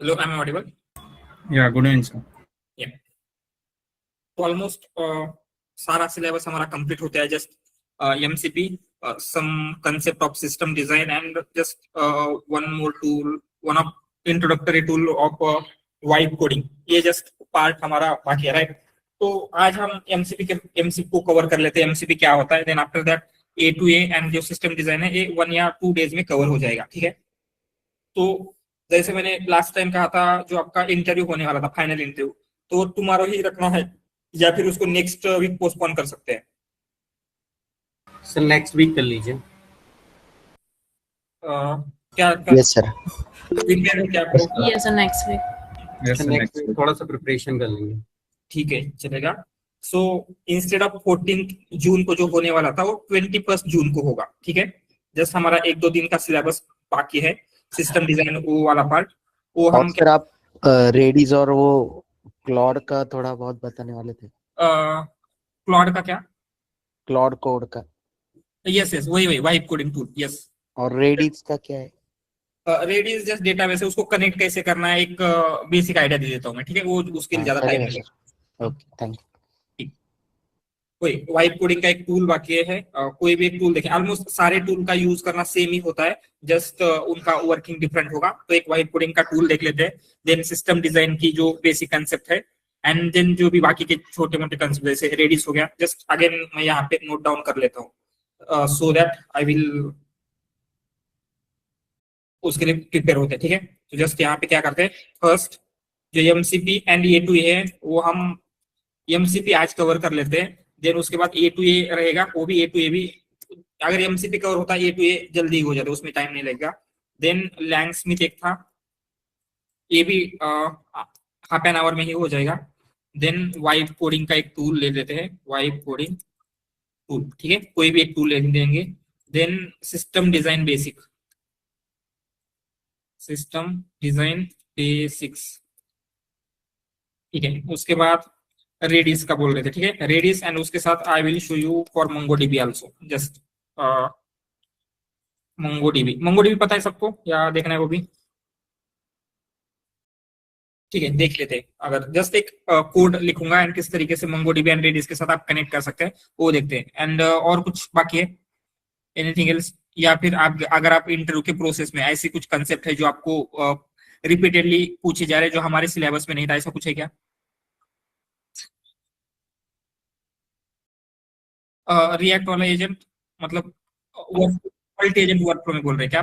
Hello, am I audible? Yeah, good evening, sir. Yeah. तो almost सारा syllabus हमारा complete होता है. Just MCP, some concept of system design and just one more tool, one of introductory tool of vibe coding. ये just part हमारा बाकी है, right? तो आज हम एमसीपी को कवर कर लेते हैं. एमसीपी क्या होता है, then after that A to A and जो सिस्टम डिजाइन है ये 1 या 2 डेज में कवर हो जाएगा. ठीक है. तो जैसे मैंने लास्ट टाइम कहा था, जो आपका इंटरव्यू होने वाला था, फाइनल इंटरव्यू, तो टुमारो ही रखना है या फिर उसको नेक्स्ट वीक पोस्टपोन कर सकते हैं? सर नेक्स्ट वीक कर लीजिए. क्या यस सर. प्रिपेयर हो क्या आपको? Yes, sir, next week. Yes, next week थोड़ा सा प्रिपरेशन कर लेंगे. ठीक है, चलेगा. सो इंस्टेड ऑफ 14 जून को जो होने वाला था वो 21 जून को होगा. ठीक है. जस्ट हमारा 1-2 दिन का सिलेबस बाकी है. सिस्टम डिजाइन वो वाला पार्ट वो हम सर आप रेडीज और वो क्लॉड का थोड़ा बहुत बताने वाले थे. क्लॉड का क्या? क्लॉड कोड का. यस यस, वही वाइब कोडिंग टूल. यस. और रेडीज का क्या है? रेडियस जस्ट डेटाबेस है, उसको कनेक्ट कैसे करना है एक बेसिक आइडिया दे देता हूँ मैं. ठीक है. वो उसके लिए ज्यादा टाइम नहीं. Okay, thank you. कोई वाइब कोडिंग का एक टूल बाकी है. कोई भी एक टूल देखें, ऑलमोस्ट सारे टूल का यूज करना सेम ही होता है, जस्ट उनका वर्किंग डिफरेंट होगा. तो एक वाइब कोडिंग का टूल देख लेते हैं, देन सिस्टम डिजाइन की जो बेसिक कंसेप्ट है, एंड देन जो भी बाकी के छोटे मोटे कंसेप्ट जैसे रेडिस हो गया. जस्ट अगेन मैं यहाँ पे नोट डाउन कर लेता हूँ सो दैट आई विल उसके लिए प्रिपेयर होते हैं. ठीक है. तो जस्ट यहाँ पे क्या करते हैं, फर्स्ट जो एमसीपी एंड ए टू ए है वो हम एमसीपी आज कवर कर लेते हैं. देन उसके बाद ए टू ए रहेगा, वो भी ए टू ए भी अगर एमसीपी कवर होता है ए टू ए जल्दी हो जाता है, उसमें टाइम नहीं लगेगा. देन लैंगस्मिथ एक था, ये भी हाफ एन आवर में ही हो जाएगा. देन वाइब कोडिंग का एक टूल ले लेते हैं, वाइब कोडिंग टूल. ठीक है. कोई भी एक टूल ले देंगे. Then system design basic, system design basics. ठीक है. उसके बाद रेडिस का बोल रहे थे. ठीक है. रेडिस एंड उसके साथ I will show you for MongoDB also. Just MongoDB पता है सबको या देखना है वो भी? ठीक है, देख लेते हैं. अगर जस्ट एक कोड लिखूंगा एंड किस तरीके से मोंगोडीबी एंड रेडिस के साथ आप कनेक्ट कर सकते हैं वो देखते हैं. एंड और कुछ बाकी है, एनीथिंग एल्स? या फिर आप अगर आप इंटरव्यू के प्रोसेस में ऐसी कुछ कंसेप्ट है जो आपको रिपीटेडली पूछे जा रहे हैं जो हमारे सिलेबस में नहीं था, ऐसा कुछ है क्या? रिएक्ट वाला एजेंट मतलब मल्टी एजेंट वर्कफ्लो में बोल रहे हैं क्या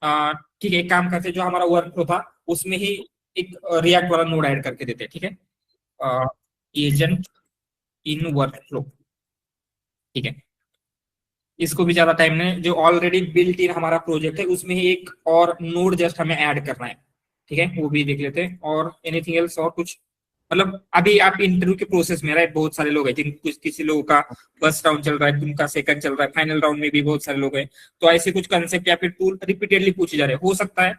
आप? ठीक है, एक काम करते हैं, जो हमारा वर्कफ्लो था उसमें ही एक रिएक्ट वाला नोड ऐड करके देते हैं. ठीक है. Agent in workflow. ठीक है. इसको भी ज्यादा टाइम नहीं, जो ऑलरेडी बिल्ट इन हमारा प्रोजेक्ट है उसमें ही एक और नोड जस्ट हमें ऐड करना है. ठीक है, वो भी देख लेते हैं. और एनीथिंग एल्स और कुछ? मतलब अभी आप इंटरव्यू के प्रोसेस में, राइट? बहुत सारे लोग हैं जिन कुछ किसी लोगों का फर्स्ट राउंड चल रहा है, उनका सेकंड चल रहा है, फाइनल राउंड में भी बहुत सारे लोग हैं. तो ऐसे कुछ कंसेप्ट या फिर टूल रिपीटेडली पूछे जा रहे हैं. हो सकता है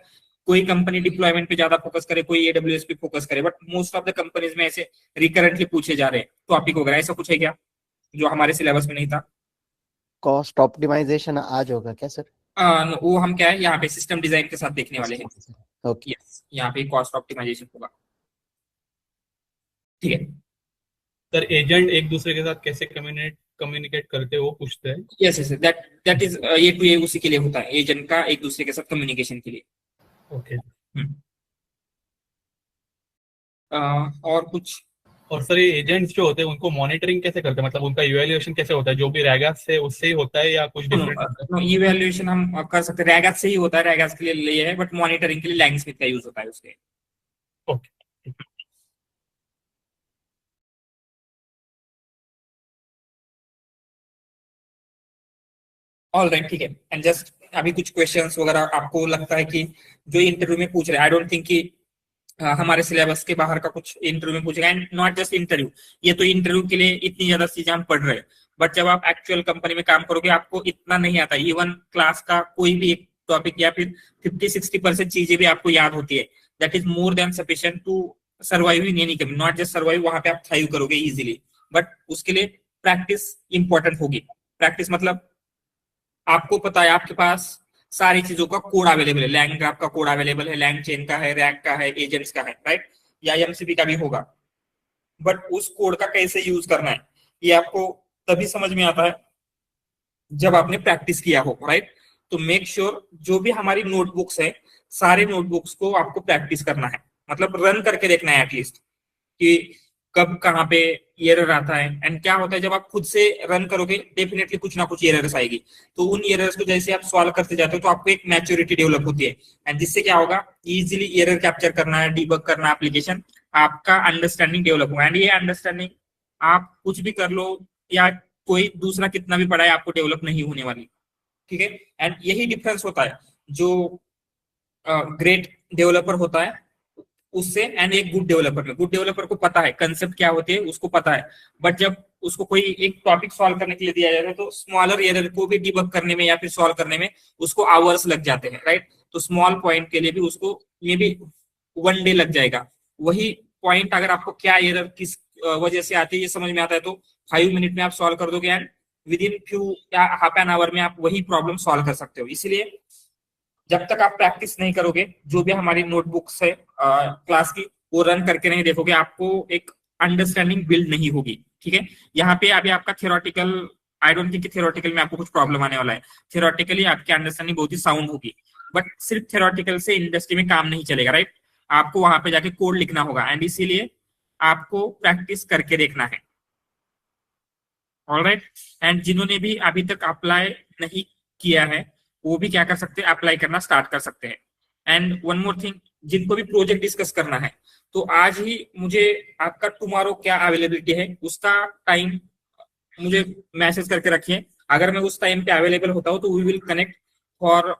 कोई कंपनी डिप्लॉयमेंट पे ज्यादा फोकस करे, कोई एडब्ल्यूएस पे फोकस करे, but most of the companies में ऐसे रिकरेंटली पूछे जा रहे हैं टॉपिक वगैरह. ऐसा कुछ है क्या जो हमारे सिलेबस में नहीं था? कॉस्ट ऑप्टिमाइजेशन आज होगा क्या सर? वो हम क्या है यहाँ पे सिस्टम डिजाइन के साथ देखने वाले हैं. ओके. यस, यहाँ पे कॉस्ट ऑप्टिमाइजेशन होगा. ठीक है. सर एजेंट एक दूसरे के साथ कैसे कम्युनिकेट करते हैं वो पूछते हैं. Yes yes, that is A to A उसी के लिए होता है, एजेंट का एक दूसरे के साथ कम्युनिकेशन के लिए. ओके. और कुछ? और सर ये एजेंट्स जो होते हैं उनको मॉनिटरिंग कैसे करते हैं, मतलब उनका इवैल्यूएशन कैसे होता है? जो भी रैगास से उससे ही होता है या कुछ डिफरेंट होता है? इवैल्यूएशन हम कर सकते हैं, रैगास से ही होता है, रैगास के लिए लिए है, बट मॉनिटरिंग के लिए लैंगस्मिथ का यूज होता है उसके. ओके. All right. ठीक है. एंड जस्ट अभी कुछ क्वेश्चंस वगैरह आपको लगता है कि जो इंटरव्यू में पूछ रहे हैं, आई डोंट थिंक कि हमारे सिलेबस के बाहर का कुछ इंटरव्यू में पूछेगा. एंड नॉट जस्ट इंटरव्यू, ये तो इंटरव्यू के लिए इतनी ज्यादा चीजें हम पढ़ रहे हैं, बट जब आप एक्चुअल कंपनी में काम करोगे आपको इतना नहीं आता. इवन क्लास का कोई भी एक टॉपिक या फिर 50-60% चीजें भी आपको याद होती है. That is more than sufficient to survive in any company. Not just survive, वहां पे आप थ्राइव करोगे इजीली, बट उसके लिए प्रैक्टिस इंपॉर्टेंट होगी. प्रैक्टिस मतलब आपको पता है आपके पास सारी चीजों का कोड अवेलेबल है, लैंग ग्राफ का कोड अवेलेबल है, लैंग चेन का है, रैक का है, एजेंट्स का है, राइट, या एमसीपी का भी होगा। बट उस कोड का कैसे यूज करना है ये आपको तभी समझ में आता है जब आपने प्रैक्टिस किया हो, राइट। तो मेक श्योर जो भी हमारी नोटबुक्स है, सारे नोटबुक्स को आपको प्रैक्टिस करना है, मतलब रन करके देखना है एटलीस्ट कि कब कहाँ पे एरर आता है। एंड क्या होता है जब आप खुद से रन करोगे डेफिनेटली कुछ ना कुछ एरर्स आएगी, तो उन एरर्स को जैसे आप सॉल्व करते जाते हो तो आपको एक मैच्योरिटी डेवलप होती है, एंड जिससे क्या होगा, इजीली एरर कैप्चर करना है, डीबग करना एप्लीकेशन, आपका अंडरस्टैंडिंग डेवलप होगा। एंड ये अंडरस्टैंडिंग आप कुछ भी कर लो या कोई दूसरा कितना भी पढ़ाए, आपको डेवलप नहीं होने वाली, ठीक है। एंड यही डिफरेंस होता है जो ग्रेट डेवलपर होता है उससे एंड एक गुड डेवलपर में। गुड डेवलपर को पता है कंसेप्ट क्या होते हैं, उसको पता है, बट जब उसको कोई एक टॉपिक सॉल्व करने के लिए दिया जाता है तो स्मॉलर एरर को भी डिबग करने में या फिर सॉल्व करने में उसको आवर्स लग जाते हैं, राइट। तो स्मॉल पॉइंट के लिए भी उसको मे बी 1 डे लग जाएगा। वही पॉइंट अगर आपको क्या एरर किस वजह से आती है ये समझ में आता है तो 5 मिनट में आप सॉल्व कर दोगे, एंड विद इन फ्यू या हाफ एन आवर में आप वही प्रॉब्लम सॉल्व कर सकते हो। इसीलिए जब तक आप प्रैक्टिस नहीं करोगे, जो भी हमारी नोटबुक्स है क्लास की, वो रन करके नहीं देखोगे, आपको एक अंडरस्टैंडिंग बिल्ड नहीं होगी, ठीक है। यहाँ पे अभी आपका theoretical, I don't think theoretical में आपको कुछ प्रॉब्लम आने वाला है। थियोरेटिकली आपकी अंडरस्टैंडिंग बहुत ही साउंड होगी, बट सिर्फ थियोरेटिकल से इंडस्ट्री में काम नहीं चलेगा, राइट। आपको वहां पे जाके कोड लिखना होगा, एंड इसीलिए आपको प्रैक्टिस करके देखना है। ऑलराइट। एंड जिन्होंने भी अभी तक अप्लाई नहीं किया है वो भी क्या कर सकते हैं, अप्लाई करना स्टार्ट कर सकते हैं। एंड वन मोर थिंग, जिनको भी प्रोजेक्ट डिस्कस करना है तो आज ही मुझे आपका टुमारो क्या अवेलेबिलिटी है उसका टाइम मुझे मैसेज करके रखिए। अगर मैं उस टाइम पे अवेलेबल होता हूँ तो we will connect for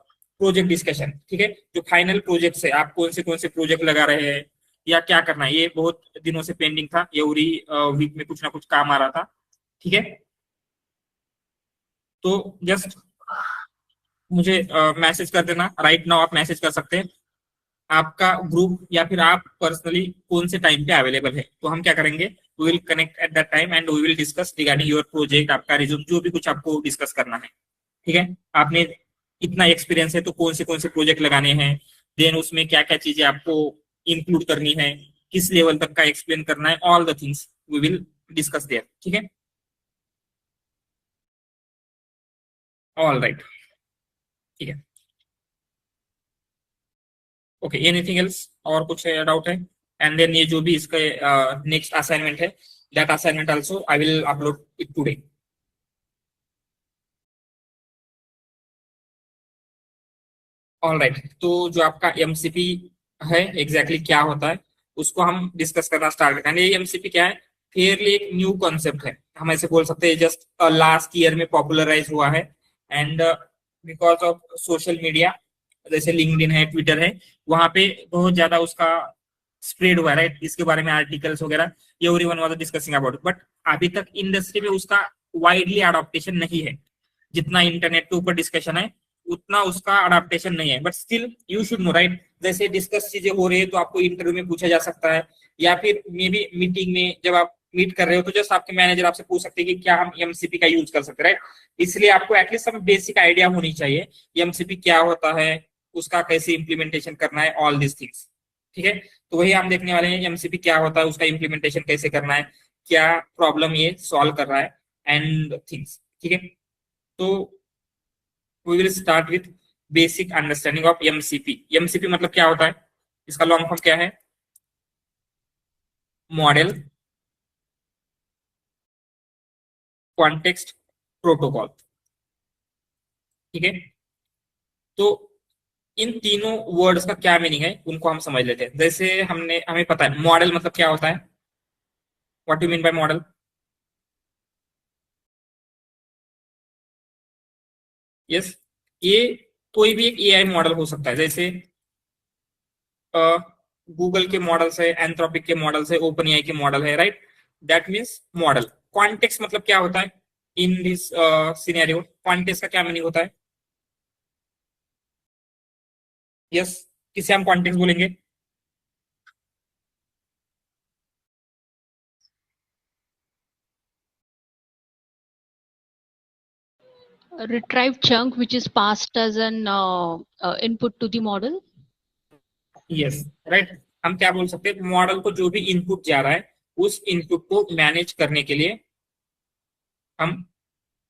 project discussion, ठीक है। जो फाइनल प्रोजेक्ट है, आप कौन से प्रोजेक्ट लगा रहे हैं या क्या करना है, ये बहुत दिनों से पेंडिंग था, एवरी वीक में कुछ ना कुछ काम आ रहा था, ठीक है। तो जस्ट मुझे मैसेज कर देना, राइट नाउ आप मैसेज कर सकते हैं आपका ग्रुप या फिर आप पर्सनली कौन से टाइम पे अवेलेबल है, तो हम क्या करेंगे, we will connect at that time and we will discuss regarding your project, आपका रिज्यूम, जो भी कुछ आपको डिस्कस करना है, ठीक है। आपने इतना एक्सपीरियंस है तो कौन से प्रोजेक्ट लगाने हैं, देन उसमें क्या क्या चीजें आपको इंक्लूड करनी है, किस लेवल तक का एक्सप्लेन करना है, all the things we will discuss there, ठीक है। ऑल राइट, ठीक है। ओके, एनीथिंग एल्स, और कुछ डाउट है? एंड देन ये जो भी इसका नेक्स्ट असाइनमेंट है, that assignment also I will upload it today. All right, तो जो आपका एमसीपी है एग्जैक्टली क्या होता है उसको हम डिस्कस करना स्टार्ट करेंगे। ये एमसीपी क्या है, फेयरली एक न्यू कॉन्सेप्ट है, हम ऐसे बोल सकते हैं, जस्ट लास्ट ईयर में पॉपुलराइज हुआ है। And because of social media, जैसे लिंक्डइन है, ट्विटर है, वहां पे बहुत ज्यादा उसका स्प्रेड हुआ है, राइट। इसके बारे में आर्टिकल्स वगैरह everyone was discussing about, but अभी तक इंडस्ट्री में उसका वाइडली अडॉप्टेशन नहीं है। जितना इंटरनेट के ऊपर डिस्कशन है उतना उसका अडाप्टेशन नहीं है, but still you should know, right. जैसे डिस्कस चीजें हो रही है तो आपको इंटरव्यू में पूछा जा सकता है, या फिर मे बी मीटिंग में जब आप मीट कर रहे हो तो जस्ट आपके मैनेजर आपसे पूछ सकते हैं कि क्या हम एमसीपी का यूज कर सकते हैं, राइट। इसलिए आपको एटलीस्ट सब बेसिक आइडिया होनी चाहिए एमसीपी क्या होता है, उसका कैसे इंप्लीमेंटेशन करना है, ऑल दिस थिंग्स, ठीक है। तो वही हम देखने वाले हैं, एमसीपी क्या होता है, उसका इंप्लीमेंटेशन कैसे करना है, क्या प्रॉब्लम ये सॉल्व कर रहा है, एंड थिंग्स, ठीक है। तो we will start with basic understanding of MCP। MCP मतलब क्या होता है, इसका लॉन्ग फॉर्म क्या है, मॉडल कॉन्टेक्स्ट प्रोटोकॉल, ठीक है। तो इन तीनों वर्ड्स का क्या मीनिंग है उनको हम समझ लेते हैं। जैसे हमें पता है मॉडल मतलब क्या होता है, what you mean bye model? Yes, ये कोई भी एक एआई मॉडल हो सकता है, जैसे गूगल के मॉडल्स है, एंथ्रोपिक के मॉडल्स है, ओपन एआई के मॉडल है, right. That means model. Context मतलब क्या होता है इन दिस सिनेरियो, कॉन्टेक्स्ट का क्या मीनिंग होता है? यस, किसे हम कॉन्टेक्स्ट बोलेंगे? retrieved chunk which is passed as an input to the model. Yes right, हम क्या बोल सकते हैं, मॉडल को जो भी इनपुट जा रहा है उस इनपुट को मैनेज करने के लिए हम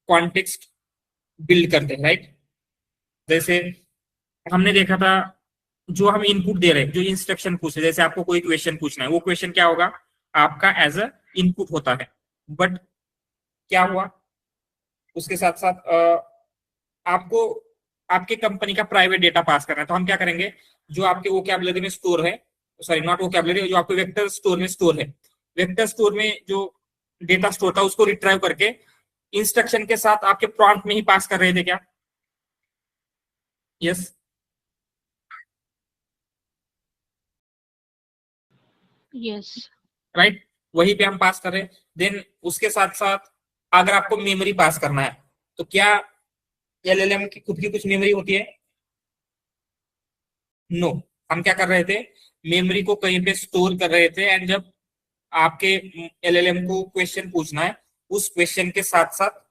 कॉन्टेक्स्ट बिल्ड करते हैं, राइट। जैसे हमने देखा था, जो हम इनपुट दे रहे हैं, जो इंस्ट्रक्शन पूछ रहे, जैसे आपको कोई क्वेश्चन पूछना है, वो क्वेश्चन क्या होगा, आपका एज अ इनपुट होता है। बट क्या हुआ, उसके साथ साथ आपको आपके कंपनी का प्राइवेट डेटा पास करना है, तो हम क्या करेंगे, जो आपके वोकैबुलरी में स्टोर है, सॉरी नॉट वोकैबुलरी, जो आपके वेक्टर स्टोर में स्टोर है, वेक्टर स्टोर में जो डेटा स्टोर था उसको रिट्राइव करके इंस्ट्रक्शन के साथ आपके प्रॉम्प्ट में ही पास कर रहे थे क्या? Yes Yes. राइट, वही पे हम पास कर रहे हैं। देन उसके साथ साथ अगर आपको मेमोरी पास करना है, तो क्या एलएलएम की खुद की कुछ मेमोरी होती है? नो, हम क्या कर रहे थे, मेमोरी को कहीं पे स्टोर कर रहे थे, एंड जब आपके एलएलएम को क्वेश्चन पूछना है, उस क्वेश्चन के साथ साथ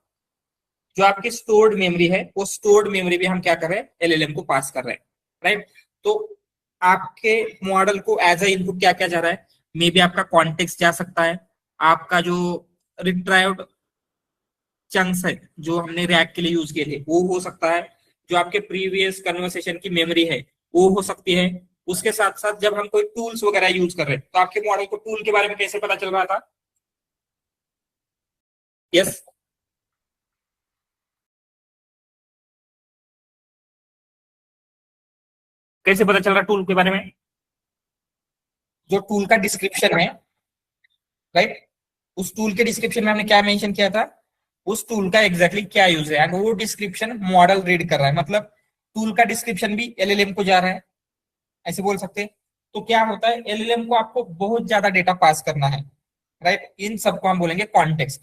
जो आपकी स्टोर्ड मेमोरी है, वो स्टोर्ड मेमोरी भी हम क्या कर रहे हैं, एलएलएम को पास कर रहे हैं, राइट। तो आपके मॉडल को एज अ इनपुट क्या क्या जा रहा है, मे बी आपका कॉन्टेक्स्ट जा सकता है, आपका जो रिट्राइव्ड चंक्स है जो हमने रैक के लिए यूज किए थे वो हो सकता है, जो आपके प्रीवियस कन्वर्सेशन की मेमोरी है वो हो सकती है। उसके साथ साथ जब हम कोई टूल्स वगैरह यूज कर रहे हैं, तो आपके मॉडल को टूल के बारे में कैसे पता चल रहा था? यस कैसे पता चल रहा टूल के बारे में? जो टूल का डिस्क्रिप्शन है, राइट, उस टूल के डिस्क्रिप्शन में हमने क्या मेंशन किया था, उस टूल का एग्जैक्टली क्या यूज है, वो डिस्क्रिप्शन मॉडल रीड कर रहा है, मतलब टूल का डिस्क्रिप्शन भी एलएलएम को जा रहा है, ऐसे बोल सकते हैं। तो क्या होता है, एलएलएम को आपको बहुत ज्यादा डेटा पास करना है, राइट, इन सबको हम बोलेंगे कॉन्टेक्स्ट,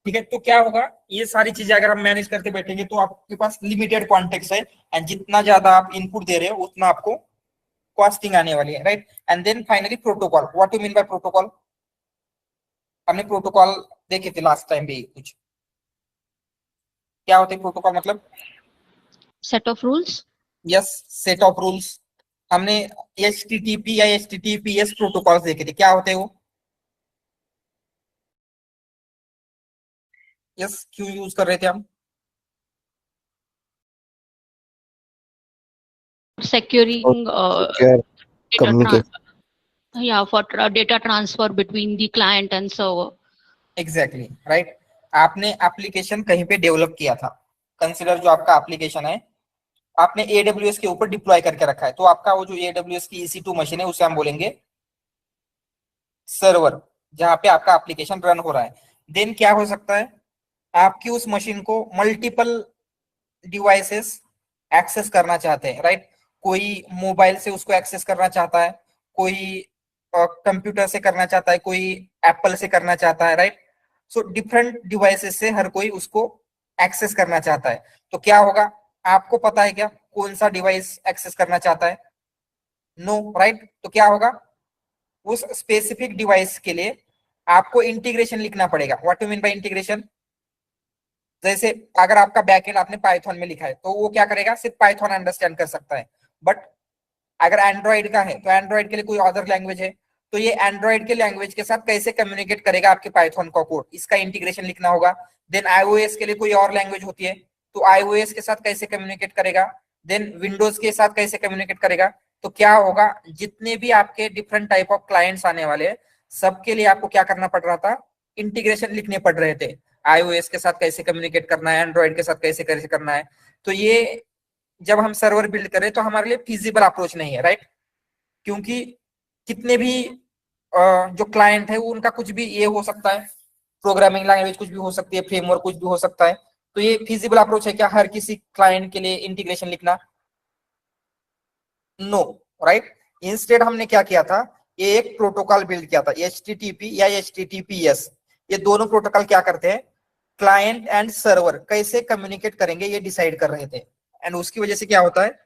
ठीक है। तो क्या होगा, ये सारी चीजें अगर हम मैनेज करके बैठेंगे तो आपके पास लिमिटेड कॉन्टेक्स्ट है, एंड जितना ज्यादा आप इनपुट दे रहे हो उतना आपको कॉस्टिंग आने वाली है, right. And then finally protocol, what you mean by protocol? हमने प्रोटोकॉल देखे थे लास्ट टाइम भी कुछ, क्या होते हैं प्रोटोकॉल? मतलब Set of rules. Yes, set of rules. हमने एचटीटीपी या एचटीटीपीएस प्रोटोकॉल देखे थे, क्या होते हैं वो? यस, क्यों यूज कर रहे थे हम? Securing Secure data communication. yeah, for data transfer between the client and server. Exactly right. आपने एप्लीकेशन कहीं पे डेवलप किया था, कंसिडर जो आपका एप्लीकेशन है आपने AWS के ऊपर डिप्लॉय करके रखा है, तो आपका वो जो AWS की EC2 मशीन है उसे हम बोलेंगे सर्वर, जहां पे आपका एप्लीकेशन रन हो रहा है। देन क्या हो सकता है, आपकी उस मशीन को मल्टीपल डिवाइसेस एक्सेस करना चाहते हैं, राइट। कोई मोबाइल से उसको एक्सेस करना चाहता है, कोई कंप्यूटर से करना चाहता है, कोई एप्पल से करना चाहता है, राइट। सो डिफरेंट डिवाइसेस से हर कोई उसको एक्सेस करना चाहता है। तो क्या होगा, आपको पता है क्या कौन सा डिवाइस एक्सेस करना चाहता है? No, right. तो क्या होगा, उस स्पेसिफिक डिवाइस के लिए आपको इंटीग्रेशन लिखना पड़ेगा। What you mean bye integration? जैसे अगर आपका बैकएंड आपने पाइथन में लिखा है तो वो क्या करेगा, सिर्फ पाइथन अंडरस्टैंड कर सकता है। बट अगर एंड्रॉइड का है तो एंड्रॉइड के लिए कोई अदर लैंग्वेज है, तो ये एंड्रॉइड के लैंग्वेज के साथ कैसे कम्युनिकेट करेगा आपके पाइथन का कोड, इसका इंटीग्रेशन लिखना होगा। देन iOS के लिए कोई और लैंग्वेज होती है, तो iOS के साथ कैसे कम्युनिकेट करेगा, देन विंडोज के साथ कैसे कम्युनिकेट करेगा। तो क्या होगा, जितने भी आपके डिफरेंट टाइप ऑफ क्लाइंट्स आने वाले हैं, सबके लिए आपको क्या करना पड़ रहा था, इंटीग्रेशन लिखने पड़ रहे थे। iOS के साथ कैसे कम्युनिकेट करना है, एंड्रॉइड के साथ कैसे कैसे करना है। तो ये जब हम सर्वर बिल्ड करें तो हमारे लिए फिजिबल अप्रोच नहीं है, राइट। क्योंकि कितने भी जो क्लाइंट है वो उनका कुछ भी ये हो सकता है, प्रोग्रामिंग लैंग्वेज कुछ भी हो सकती है, फ्रेमवर्क कुछ भी हो सकता है। तो ये फिजिबल अप्रोच है क्या हर किसी क्लाइंट के लिए इंटीग्रेशन लिखना? No, right. इंस्टेड हमने क्या किया था, ये एक प्रोटोकॉल बिल्ड किया था, HTTP या HTTPS। ये दोनों प्रोटोकॉल क्या करते हैं, क्लाइंट एंड सर्वर कैसे कम्युनिकेट करेंगे ये डिसाइड कर रहे थे। एंड उसकी वजह से क्या होता है,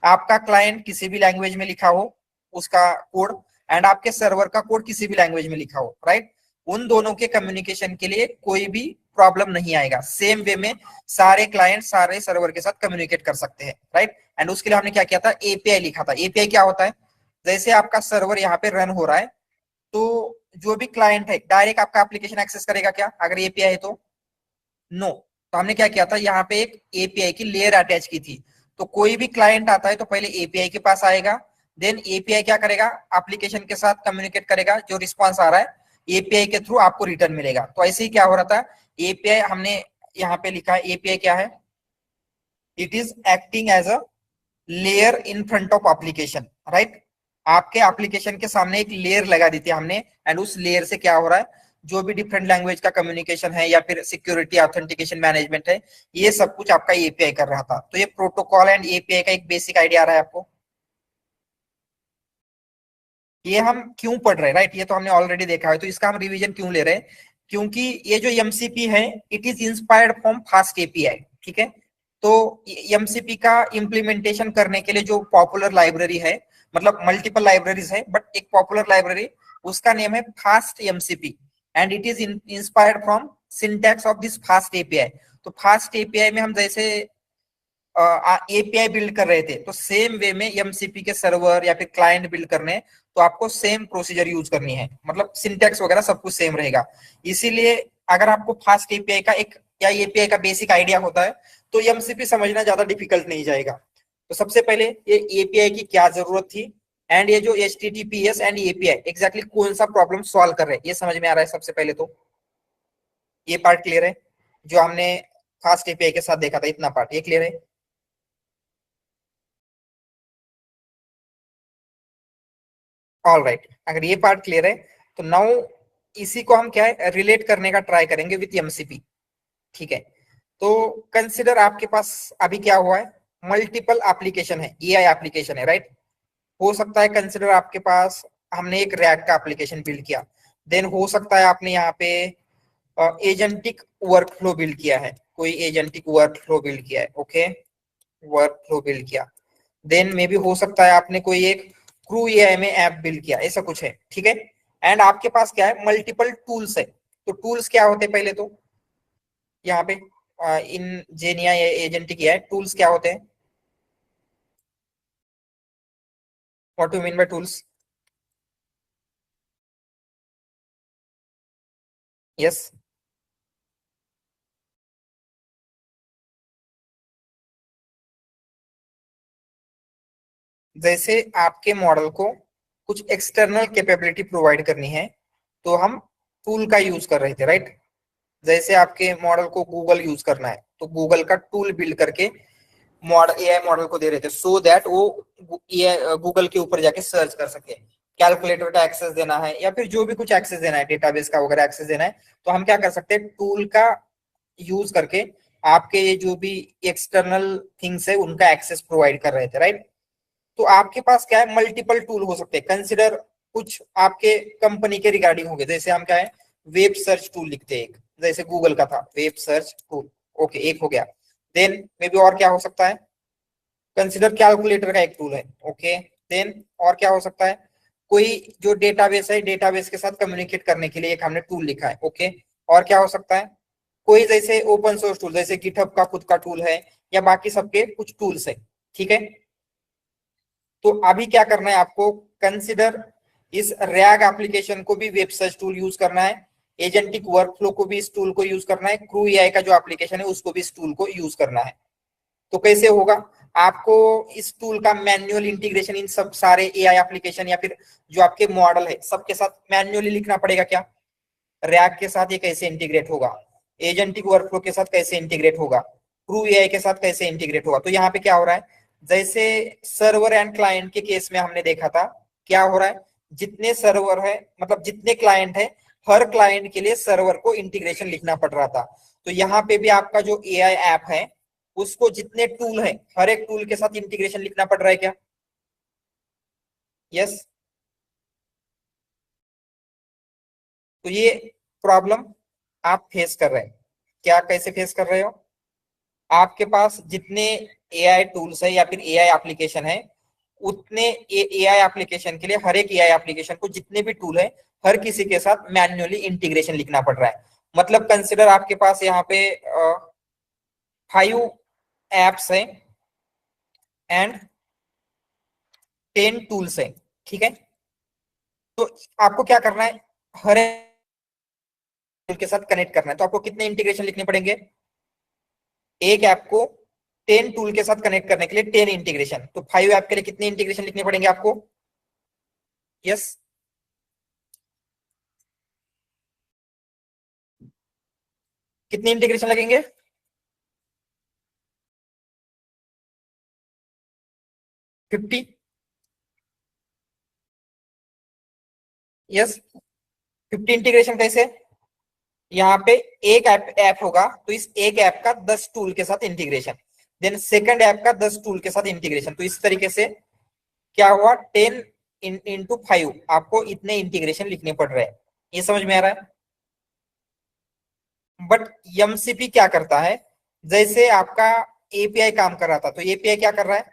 आपका क्लाइंट किसी भी लैंग्वेज में लिखा हो उसका कोड, एंड आपके सर्वर का कोड किसी भी लैंग्वेज में लिखा हो, राइट। उन दोनों के कम्युनिकेशन के लिए कोई भी प्रॉब्लम नहीं आएगा। सेम वे में सारे क्लाइंट सारे सर्वर के साथ कम्युनिकेट कर सकते हैं, राइट। एंड उसके लिए हमने क्या किया था, एपीआई लिखा था। एपीआई क्या होता है, जैसे आपका सर्वर यहाँ पे रन हो रहा है तो जो भी क्लाइंट है डायरेक्ट आपका एप्लीकेशन एक्सेस करेगा क्या, अगर एपीआई है तो? नो। तो हमने क्या किया था, यहाँ पे एक एपीआई की लेयर अटैच की थी। तो कोई भी क्लाइंट आता है तो पहले एपीआई के पास आएगा, देन एपीआई क्या करेगा, एप्लीकेशन के साथ कम्युनिकेट करेगा, जो रिस्पॉन्स आ रहा है एपीआई के थ्रू आपको रिटर्न मिलेगा। तो ऐसे ही क्या हो रहा था, एपीआई हमने यहाँ पे लिखा है, एपीआई क्या है, it is acting as a layer in front of application, right. आपके एप्लीकेशन के सामने एक लेयर लगा दी थी हमने, एंड उस लेयर से क्या हो रहा है, जो भी डिफरेंट लैंग्वेज का कम्युनिकेशन है या फिर सिक्योरिटी ऑथेंटिकेशन मैनेजमेंट है, ये सब कुछ आपका एपीआई कर रहा था। तो ये प्रोटोकॉल एंड एपीआई का एक बेसिक आइडिया आ रहा है आपको। ये हम क्यों पढ़ रहे हैं, राइट, ये तो हमने ऑलरेडी देखा है, तो इसका हम रिवीजन क्यों ले रहे हैं, क्योंकि ये जो एमसीपी है it is inspired from fast API, ठीक है। तो एमसीपी का इम्प्लीमेंटेशन करने के लिए जो पॉपुलर लाइब्रेरी है, मतलब मल्टीपल लाइब्रेरीज है बट एक पॉपुलर लाइब्रेरी, उसका नेम है fast MCP, and it is inspired from syntax of this fast API. तो फास्ट एपीआई में हम जैसे एपीआई बिल्ड कर रहे थे, तो सेम वे में एमसीपी के सर्वर या फिर क्लाइंट बिल्ड करने, तो आपको सेम प्रोसीजर यूज करनी है, मतलब सिंटैक्स वगैरह सब कुछ सेम रहेगा। इसीलिए अगर आपको फास्ट एपीआई का एक या एपीआई का बेसिक आइडिया होता है तो एमसीपी समझना ज्यादा डिफिकल्ट नहीं जाएगा। तो सबसे पहले ये एपीआई की क्या जरूरत थी, एंड ये जो एचटीटीपीएस एंड एपीआई एग्जैक्टली कौन सा प्रॉब्लम सॉल्व कर रहे हैं, ये समझ में आ रहा है सबसे पहले तो? ये पार्ट क्लियर है, जो हमने फास्ट एपीआई के साथ देखा था, इतना पार्ट ये क्लियर है? ऑल राइट, अगर ये पार्ट क्लियर है तो नाउ इसी को हम क्या है, रिलेट करने का ट्राई करेंगे विथ एमसीपी, ठीक है। तो कंसिडर आपके पास अभी क्या हुआ है, मल्टीपल एप्लीकेशन है, एआई एप्लीकेशन है, राइट। हो सकता है कंसिडर आपके पास हमने एक रैग का एप्लीकेशन बिल्ड किया, देन हो सकता है आपने यहाँ पे एजेंटिक वर्कफ्लो बिल्ड किया है, कोई एजेंटिक वर्कफ्लो बिल्ड किया है, ओके, वर्कफ्लो बिल्ड किया। देन मे बी हो सकता है आपने कोई एक क्रू एआई में ऐप बिल्ड किया, ऐसा कुछ है, ठीक है। एंड आपके पास क्या है, मल्टीपल टूल्स है। तो टूल्स क्या होते हैं पहले तो यहाँ पे इन जेनिया एजेंटिक एआई टूल्स क्या होते हैं, what do mean by tools? Yes, जैसे आपके मॉडल को कुछ एक्सटर्नल कैपेबिलिटी प्रोवाइड करनी है तो हम टूल का यूज कर रहे थे, राइट। जैसे आपके मॉडल को गूगल यूज करना है तो गूगल का टूल बिल्ड करके मॉडल एआई मॉडल को दे रहे थे, सो दैट वो गूगल के ऊपर जाके सर्च कर सके। कैलकुलेटर का एक्सेस देना है या फिर जो भी कुछ एक्सेस देना है, डेटाबेस का वगैरह एक्सेस देना है, तो हम क्या कर सकते हैं, टूल का यूज करके आपके ये जो भी एक्सटर्नल थिंग्स है उनका एक्सेस प्रोवाइड कर रहे थे, राइट। तो आपके पास क्या है, मल्टीपल टूल हो सकते हैं। कंसिडर कुछ आपके कंपनी के रिगार्डिंग होंगे, जैसे हम क्या है, वेब सर्च टूल लिखते हैं एक, जैसे गूगल का था वेब सर्च टूल, ओके, एक हो गया। देन मे बी और क्या हो सकता है, कंसिडर कैलकुलेटर का एक टूल है, ओके। देन और क्या हो सकता है, कोई जो डेटाबेस है, डेटाबेस के साथ कम्युनिकेट करने के लिए एक हमने टूल लिखा है, ओके। और क्या हो सकता है, कोई जैसे ओपन सोर्स टूल, जैसे गिटहब का खुद का टूल है, या बाकी सबके कुछ टूल्स है, ठीक है। तो अभी क्या करना है आपको, कंसिडर इस रैग एप्लीकेशन को भी वेब सर्च टूल यूज करना है, एजेंटिक वर्कफ्लो को भी इस टूल को यूज करना है, क्रू एआई का जो एप्लीकेशन है उसको भी इस टूल को यूज करना है। तो कैसे होगा, आपको इस टूल का मैन्युअल इंटीग्रेशन इन सब सारे एआई एप्लीकेशन या फिर जो आपके मॉडल है सबके साथ मैन्युअली लिखना पड़ेगा। क्या रैग के साथ ये कैसे इंटीग्रेट होगा, एजेंटिक वर्कफ्लो के साथ कैसे इंटीग्रेट होगा, क्रू एआई के साथ कैसे इंटीग्रेट होगा। तो यहाँ पे क्या हो रहा है, जैसे सर्वर एंड क्लाइंट के केस में हमने देखा था, क्या हो रहा है, जितने सर्वर है मतलब जितने क्लाइंट है, हर क्लाइंट के लिए सर्वर को इंटीग्रेशन लिखना पड़ रहा था। तो यहाँ पे भी आपका जो एआई ऐप है उसको जितने टूल है हर एक टूल के साथ इंटीग्रेशन लिखना पड़ रहा है क्या? यस। तो ये प्रॉब्लम आप फेस कर रहे हैं, क्या कैसे फेस कर रहे हो, आपके पास जितने एआई टूल्स है या फिर एआई एप्लीकेशन है, उतने एआई एप्लीकेशन के लिए हर एक एआई एप्लीकेशन को जितने भी टूल है हर किसी के साथ मैन्युअली इंटीग्रेशन लिखना पड़ रहा है। मतलब कंसिडर आपके पास यहाँ पे 5 एप्स है एंड 10 टूल्स है, ठीक है। तो आपको क्या करना है, हर टूल के साथ कनेक्ट करना है। तो आपको कितने इंटीग्रेशन लिखने पड़ेंगे, एक ऐप को 10 टूल के साथ कनेक्ट करने के लिए 10 इंटीग्रेशन। तो 5 ऐप के लिए कितने इंटीग्रेशन लिखने पड़ेंगे आपको? यस, कितने इंटीग्रेशन लगेंगे? 50। यस, 50 इंटीग्रेशन कैसे? यहाँ पे एक ऐप होगा तो इस एक ऐप का 10 टूल के साथ इंटीग्रेशन, देन सेकंड ऐप का 10 टूल के साथ इंटीग्रेशन। तो इस तरीके से क्या हुआ, 10 इंटू 5 आपको इतने इंटीग्रेशन लिखने पड़ रहे हैं। ये समझ में आ रहा है? बट एमसीपी क्या करता है, जैसे आपका एपीआई काम कर रहा था, तो एपीआई क्या कर रहा है,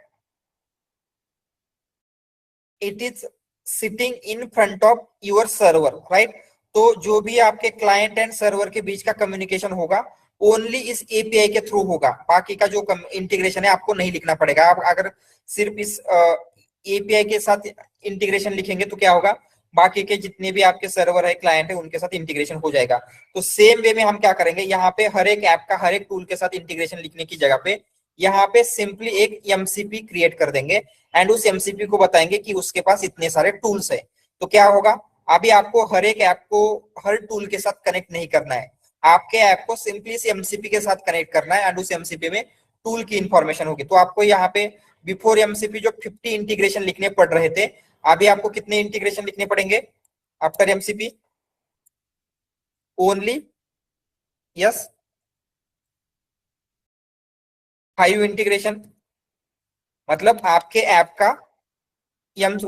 it is sitting in front of your server, right. तो जो भी आपके क्लाइंट एंड सर्वर के बीच का कम्युनिकेशन होगा ओनली इस एपीआई के थ्रू होगा, बाकी का जो इंटीग्रेशन है आपको नहीं लिखना पड़ेगा। आप अगर सिर्फ इस एपीआई के साथ इंटीग्रेशन लिखेंगे तो क्या होगा, बाकी के जितने भी आपके सर्वर है, क्लाइंट है, उनके साथ इंटीग्रेशन हो जाएगा। तो सेम वे में हम क्या करेंगे, यहाँ पे हर एक ऐप का हर एक टूल के साथ इंटीग्रेशन लिखने की जगह पे यहाँ पे सिंपली एक एमसीपी क्रिएट कर देंगे एंड उस एमसीपी को बताएंगे कि उसके पास इतने सारे टूल्स है। तो क्या होगा, अभी आपको हर एक ऐप को हर टूल के साथ कनेक्ट नहीं करना है, आपके ऐप को सिंपली इस एमसीपी के साथ कनेक्ट करना है एंड उस एमसीपी में टूल की इंफॉर्मेशन होगी। तो आपको यहाँ पे बिफोर एमसीपी जो 50 इंटीग्रेशन लिखने पड़ रहे थे, अभी आपको कितने इंटीग्रेशन लिखने पड़ेंगे after MCP? Only yes 5 integration. मतलब आपके ऐप का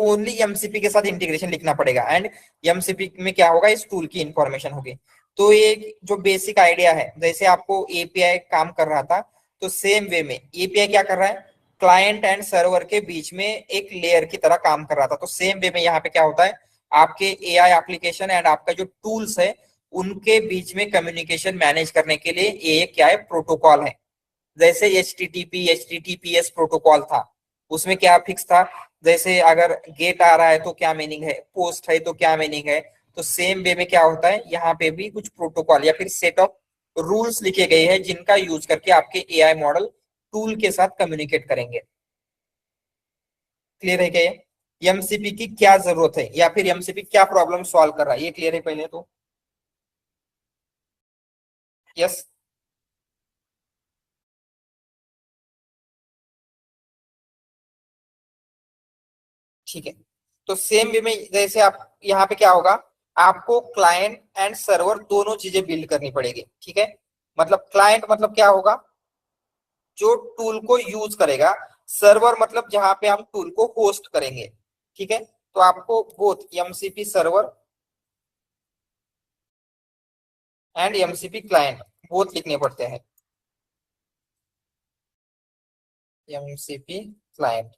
ओनली एमसीपी के साथ इंटीग्रेशन लिखना पड़ेगा एंड एमसीपी में क्या होगा, इस टूल की इंफॉर्मेशन होगी। तो ये जो बेसिक आइडिया है, जैसे आपको एपीआई काम कर रहा था, तो सेम वे में एपीआई क्या कर रहा है, क्लाइंट एंड सर्वर के बीच में एक लेयर की तरह काम कर रहा था। तो सेम वे में यहाँ पे क्या होता है, आपके एआई एप्लीकेशन एंड आपका जो टूल्स है उनके बीच में कम्युनिकेशन मैनेज करने के लिए ये क्या है, प्रोटोकॉल है। जैसे HTTP HTTPS प्रोटोकॉल था, उसमें क्या फिक्स था, जैसे अगर गेट आ रहा है तो क्या मीनिंग है, पोस्ट है तो क्या मीनिंग है। तो सेम वे में क्या होता है, यहाँ पे भी कुछ प्रोटोकॉल या फिर सेट ऑफ रूल्स लिखे गए हैं जिनका यूज करके आपके एआई मॉडल टूल के साथ कम्युनिकेट करेंगे। क्लियर है क्या ये? एमसीपी की क्या जरूरत है या फिर एमसीपी क्या प्रॉब्लम सॉल्व कर रहा है, ये क्लियर है पहले तो? यस, ठीक है। तो सेम वे में जैसे आप यहाँ पे क्या होगा, आपको क्लाइंट एंड सर्वर दोनों चीजें बिल्ड करनी पड़ेगी, ठीक है। मतलब क्लाइंट मतलब क्या होगा, जो टूल को यूज करेगा, सर्वर मतलब जहां पे हम टूल को होस्ट करेंगे, ठीक है। तो आपको both MCP server and MCP client both लिखने पड़ते हैं, एमसीपी क्लाइंट,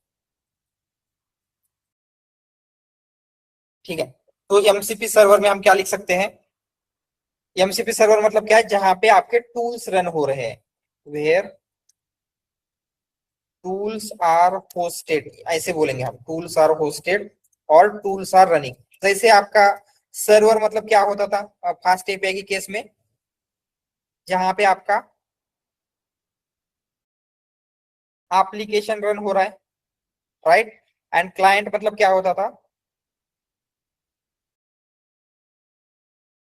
ठीक है। तो एमसीपी सर्वर में हम क्या लिख सकते हैं, एमसीपी सर्वर मतलब क्या है, जहां पे आपके टूल्स रन हो रहे हैं, वेयर टूल्स आर होस्टेड, ऐसे बोलेंगे हम, टूल्स आर होस्टेड और टूल्स आर रनिंग। जैसे आपका सर्वर मतलब क्या होता था फास्ट एपीआई के केस में, जहां पे आपका एप्लीकेशन रन हो रहा है, राइट। एंड क्लाइंट मतलब क्या होता था,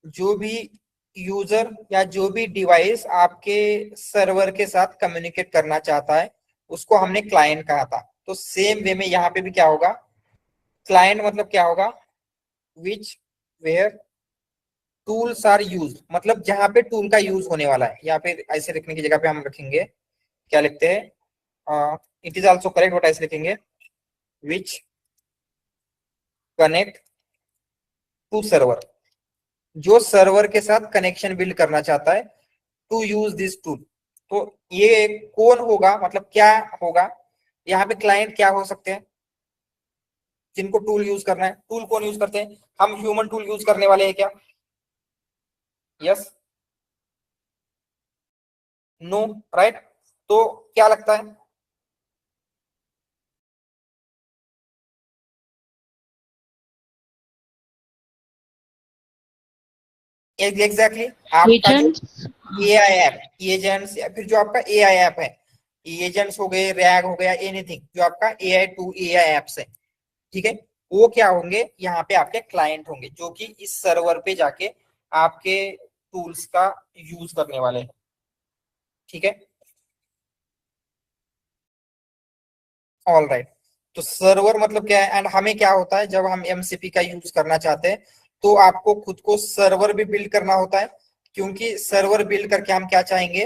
जो भी यूजर या जो भी डिवाइस आपके सर्वर के साथ कम्युनिकेट करना चाहता है उसको हमने क्लाइंट कहा था। तो सेम वे में यहाँ पे भी क्या होगा, क्लाइंट मतलब क्या होगा, विच वेयर टूल्स आर यूज, मतलब जहां पे टूल का यूज होने वाला है। यहाँ पे ऐसे लिखने की जगह पे हम रखेंगे, क्या लिखते हैं, it is also correct, but ऐसे लिखेंगे विच कनेक्ट टू सर्वर, जो सर्वर के साथ कनेक्शन बिल्ड करना चाहता है टू यूज दिस टूल। तो ये कौन होगा, मतलब क्या होगा, यहाँ पे क्लाइंट क्या हो सकते हैं, जिनको टूल यूज करना है। टूल कौन यूज करते हैं, हम ह्यूमन टूल यूज करने वाले हैं क्या? Yes, no, right. तो क्या लगता है? एग्जैक्टली आपका जो Agents, एआई ऐप, एजेंट्स, या फिर जो आपका एआई ऐप है, एजेंट्स हो गए, रैग हो गया, एनीथिंग जो आपका एआई टू एआई ऐप्स है, ठीक है, वो क्या होंगे, यहाँ पे आपके क्लाइंट होंगे जो कि इस सर्वर पे जाके आपके टूल्स का यूज करने वाले हैं, ठीक है। All right. तो सर्वर मतलब क्या है, एंड हमें क्या होता है जब हम एमसीपी का यूज करना चाहते हैं तो आपको खुद को सर्वर भी बिल्ड करना होता है, क्योंकि सर्वर बिल्ड करके हम क्या चाहेंगे,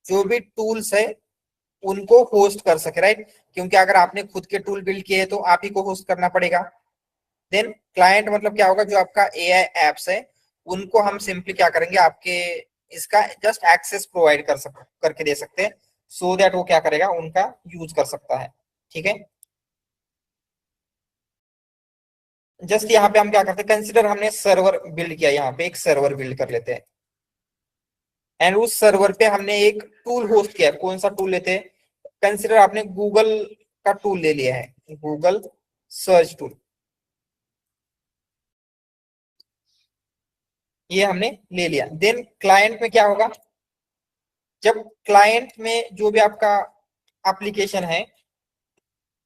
जो भी टूल्स है उनको होस्ट कर सके, राइट। क्योंकि अगर आपने खुद के टूल बिल्ड किए तो आप ही को होस्ट करना पड़ेगा। देन क्लाइंट मतलब क्या होगा, जो आपका एआई एप्स है उनको हम सिंपली क्या करेंगे, आपके इसका जस्ट एक्सेस प्रोवाइड करके दे सकते हैं, सो दैट वो क्या करेगा, उनका यूज कर सकता है, ठीक है। जस्ट यहाँ पे हम क्या करते हैं, कंसिडर हमने सर्वर बिल्ड किया, यहाँ पे एक सर्वर बिल्ड कर लेते हैं, एंड उस सर्वर पे हमने एक टूल होस्ट किया। कौन सा टूल लेते हैं, कंसिडर आपने गूगल का टूल ले लिया है, गूगल सर्च टूल, ये हमने ले लिया। देन क्लाइंट में क्या होगा, जब क्लाइंट में जो भी आपका एप्लीकेशन है,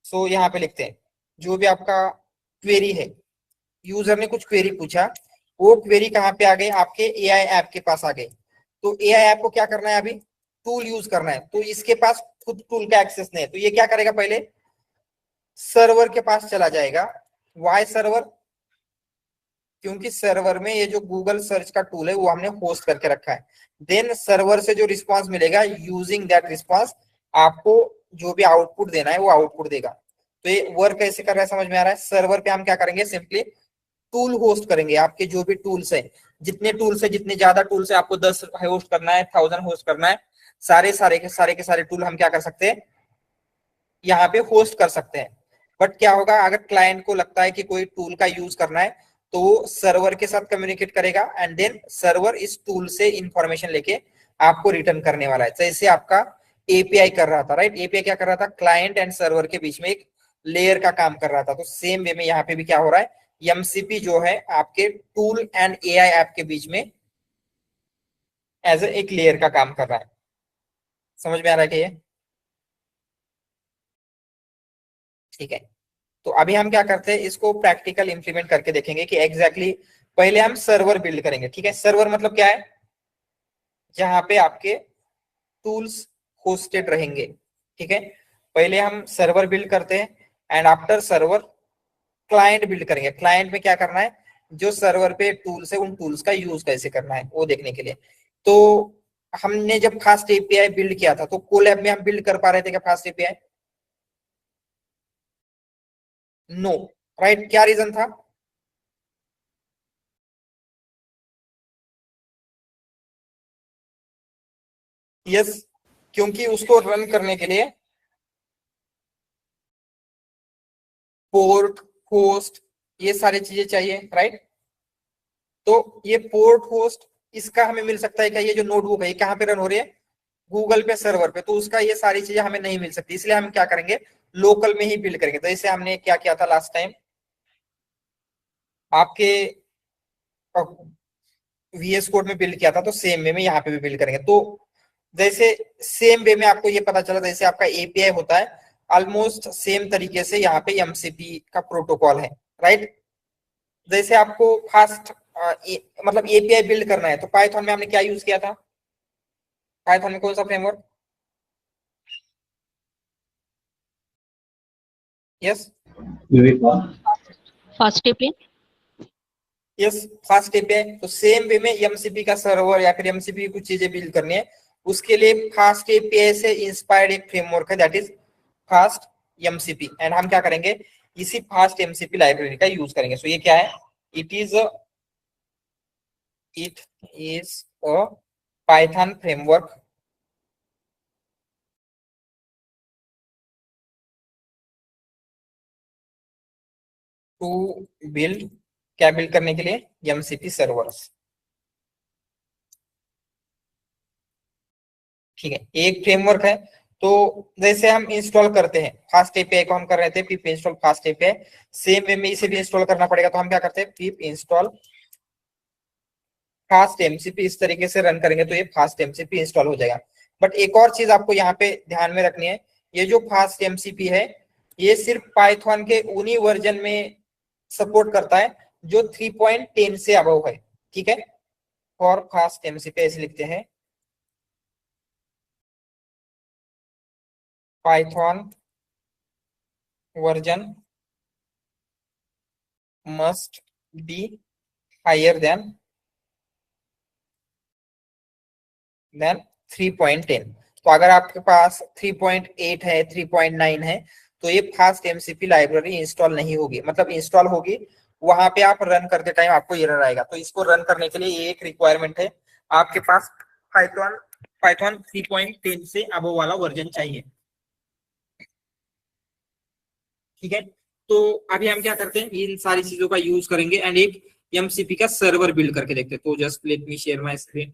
सो यहाँ पे लिखते हैं जो भी आपका क्वेरी है, यूजर ने कुछ क्वेरी पूछा, वो क्वेरी कहाँ पे आ गई, आपके एआई ऐप के पास आ गई। तो एआई ऐप को क्या करना है, अभी टूल यूज करना है, तो इसके पास खुद टूल का एक्सेस नहीं है, तो ये क्या करेगा, पहले सर्वर के पास चला जाएगा। वाई सर्वर, क्योंकि सर्वर में ये जो गूगल सर्च का टूल है वो हमने होस्ट करके रखा है। देन सर्वर से जो रिस्पांस मिलेगा, यूजिंग दैट रिस्पांस आपको जो भी आउटपुट देना है वो आउटपुट देगा। तो ये वर्क कैसे कर रहा है, समझ में आ रहा है। सर्वर पे हम क्या करेंगे, सिंपली टूल होस्ट करेंगे, आपके जो भी टूल्स है, जितने टूल्स है, जितने ज्यादा टूल्स है, आपको 10 होस्ट करना है, 1000 होस्ट करना है, सारे के सारे टूल हम क्या कर सकते हैं, यहाँ पे होस्ट कर सकते हैं। बट क्या होगा, अगर क्लाइंट को लगता है कि कोई टूल का यूज करना है तो वो सर्वर के साथ कम्युनिकेट करेगा, एंड देन सर्वर इस टूल से इंफॉर्मेशन लेके आपको रिटर्न करने वाला है। जैसे आपका एपीआई कर रहा था, राइट। एपीआई क्या कर रहा था, क्लाइंट एंड सर्वर के बीच में एक लेयर का काम कर रहा था। तो सेम वे में यहाँ पे भी क्या हो रहा है, एमसीपी जो है आपके टूल एंड एआई ऐप के बीच में एज एक लेयर का काम कर रहा है। समझ में आ रहा है कि ये ठीक है। तो अभी हम क्या करते हैं, इसको प्रैक्टिकल इंप्लीमेंट करके देखेंगे कि एग्जैक्टली पहले हम सर्वर बिल्ड करेंगे, ठीक है। सर्वर मतलब क्या है, जहां पे आपके टूल्स होस्टेड रहेंगे, ठीक है। पहले हम सर्वर बिल्ड करते हैं, and after server client build करेंगे। क्लाइंट में क्या करना है, जो सर्वर पे टूल्स है उन टूल्स का यूज कैसे करना है वो देखने के लिए। तो हमने जब फास्ट एपीआई बिल्ड किया था तो कोलैब में हम बिल्ड कर पा रहे थे क्या फास्ट एपीआई? No, right. क्या रीजन था? यस, क्योंकि उसको रन करने के लिए पोर्ट, होस्ट, ये सारी चीजें चाहिए, राइट। तो ये पोर्ट, होस्ट, इसका हमें मिल सकता है क्या, ये जो नोटबुक है ये कहाँ पे रन हो रही है, गूगल पे सर्वर पे, तो उसका ये सारी चीजें हमें नहीं मिल सकती, इसलिए हम क्या करेंगे, लोकल में ही बिल्ड करेंगे। तो इसे हमने क्या किया था लास्ट टाइम, आपके वीएस कोड में बिल्ड किया था, तो सेम वे में यहाँ पे भी बिल्ड करेंगे। तो जैसे सेम वे में आपको ये पता चला, जैसे आपका एपीआई होता है ऑलमोस्ट सेम तरीके से यहाँ पे एमसीपी का प्रोटोकॉल है, राइट। जैसे आपको फास्ट मतलब एपीआई बिल्ड करना है तो पाइथन में हमने क्या यूज किया था, पाइथन में कौन सा framework? Yes fast API. Yes, fast API. तो सेम वे में एमसीपी का सर्वर या फिर एमसीपी की कुछ चीजें बिल्ड करनी है, उसके लिए फास्ट एपीआई से इंस्पायर्ड एक फ्रेमवर्क है, that is fast MCP. And हम क्या करेंगे, इसी फास्ट एमसीपी लाइब्रेरी का यूज करेंगे। सो ये क्या है, it is a Python framework to build, क्या बिल्ड करने के लिए, एमसीपी सर्वर्स। ठीक है, एक फ्रेमवर्क है। तो जैसे हम इंस्टॉल करते हैं फास्ट एपीआई को, हम कर रहे थे पिप install fast API, same way में इसे भी इंस्टॉल करना पड़ेगा। तो हम क्या करते हैं, पिप इंस्टॉल फास्ट एमसीपी, इस तरीके से रन करेंगे तो ये फास्ट एमसीपी इंस्टॉल हो जाएगा। बट एक और चीज आपको यहाँ पे ध्यान में रखनी है, ये जो फास्ट एमसीपी है ये सिर्फ पाइथन के उन्हीं वर्जन में सपोर्ट करता है जो 3.10 से अबव है। ठीक है, फॉर फास्ट एमसीपी ऐसे लिखते हैं, Python version must be higher than 3.10। तो अगर आपके पास 3.8 है, 3.9 है, तो ये फास्ट एमसीपी लाइब्रेरी इंस्टॉल नहीं होगी, मतलब इंस्टॉल होगी वहां पे आप रन करते टाइम आपको एरर आएगा। तो इसको रन करने के लिए ये एक रिक्वायरमेंट है, आपके पास पाइथन 3.10 से अबव वाला वर्जन चाहिए। ठीक है, तो अभी हम क्या करते हैं, इन सारी चीजों का यूज करेंगे एंड एक एमसीपी का सर्वर बिल्ड करके देखते हैं। तो just let me share my screen.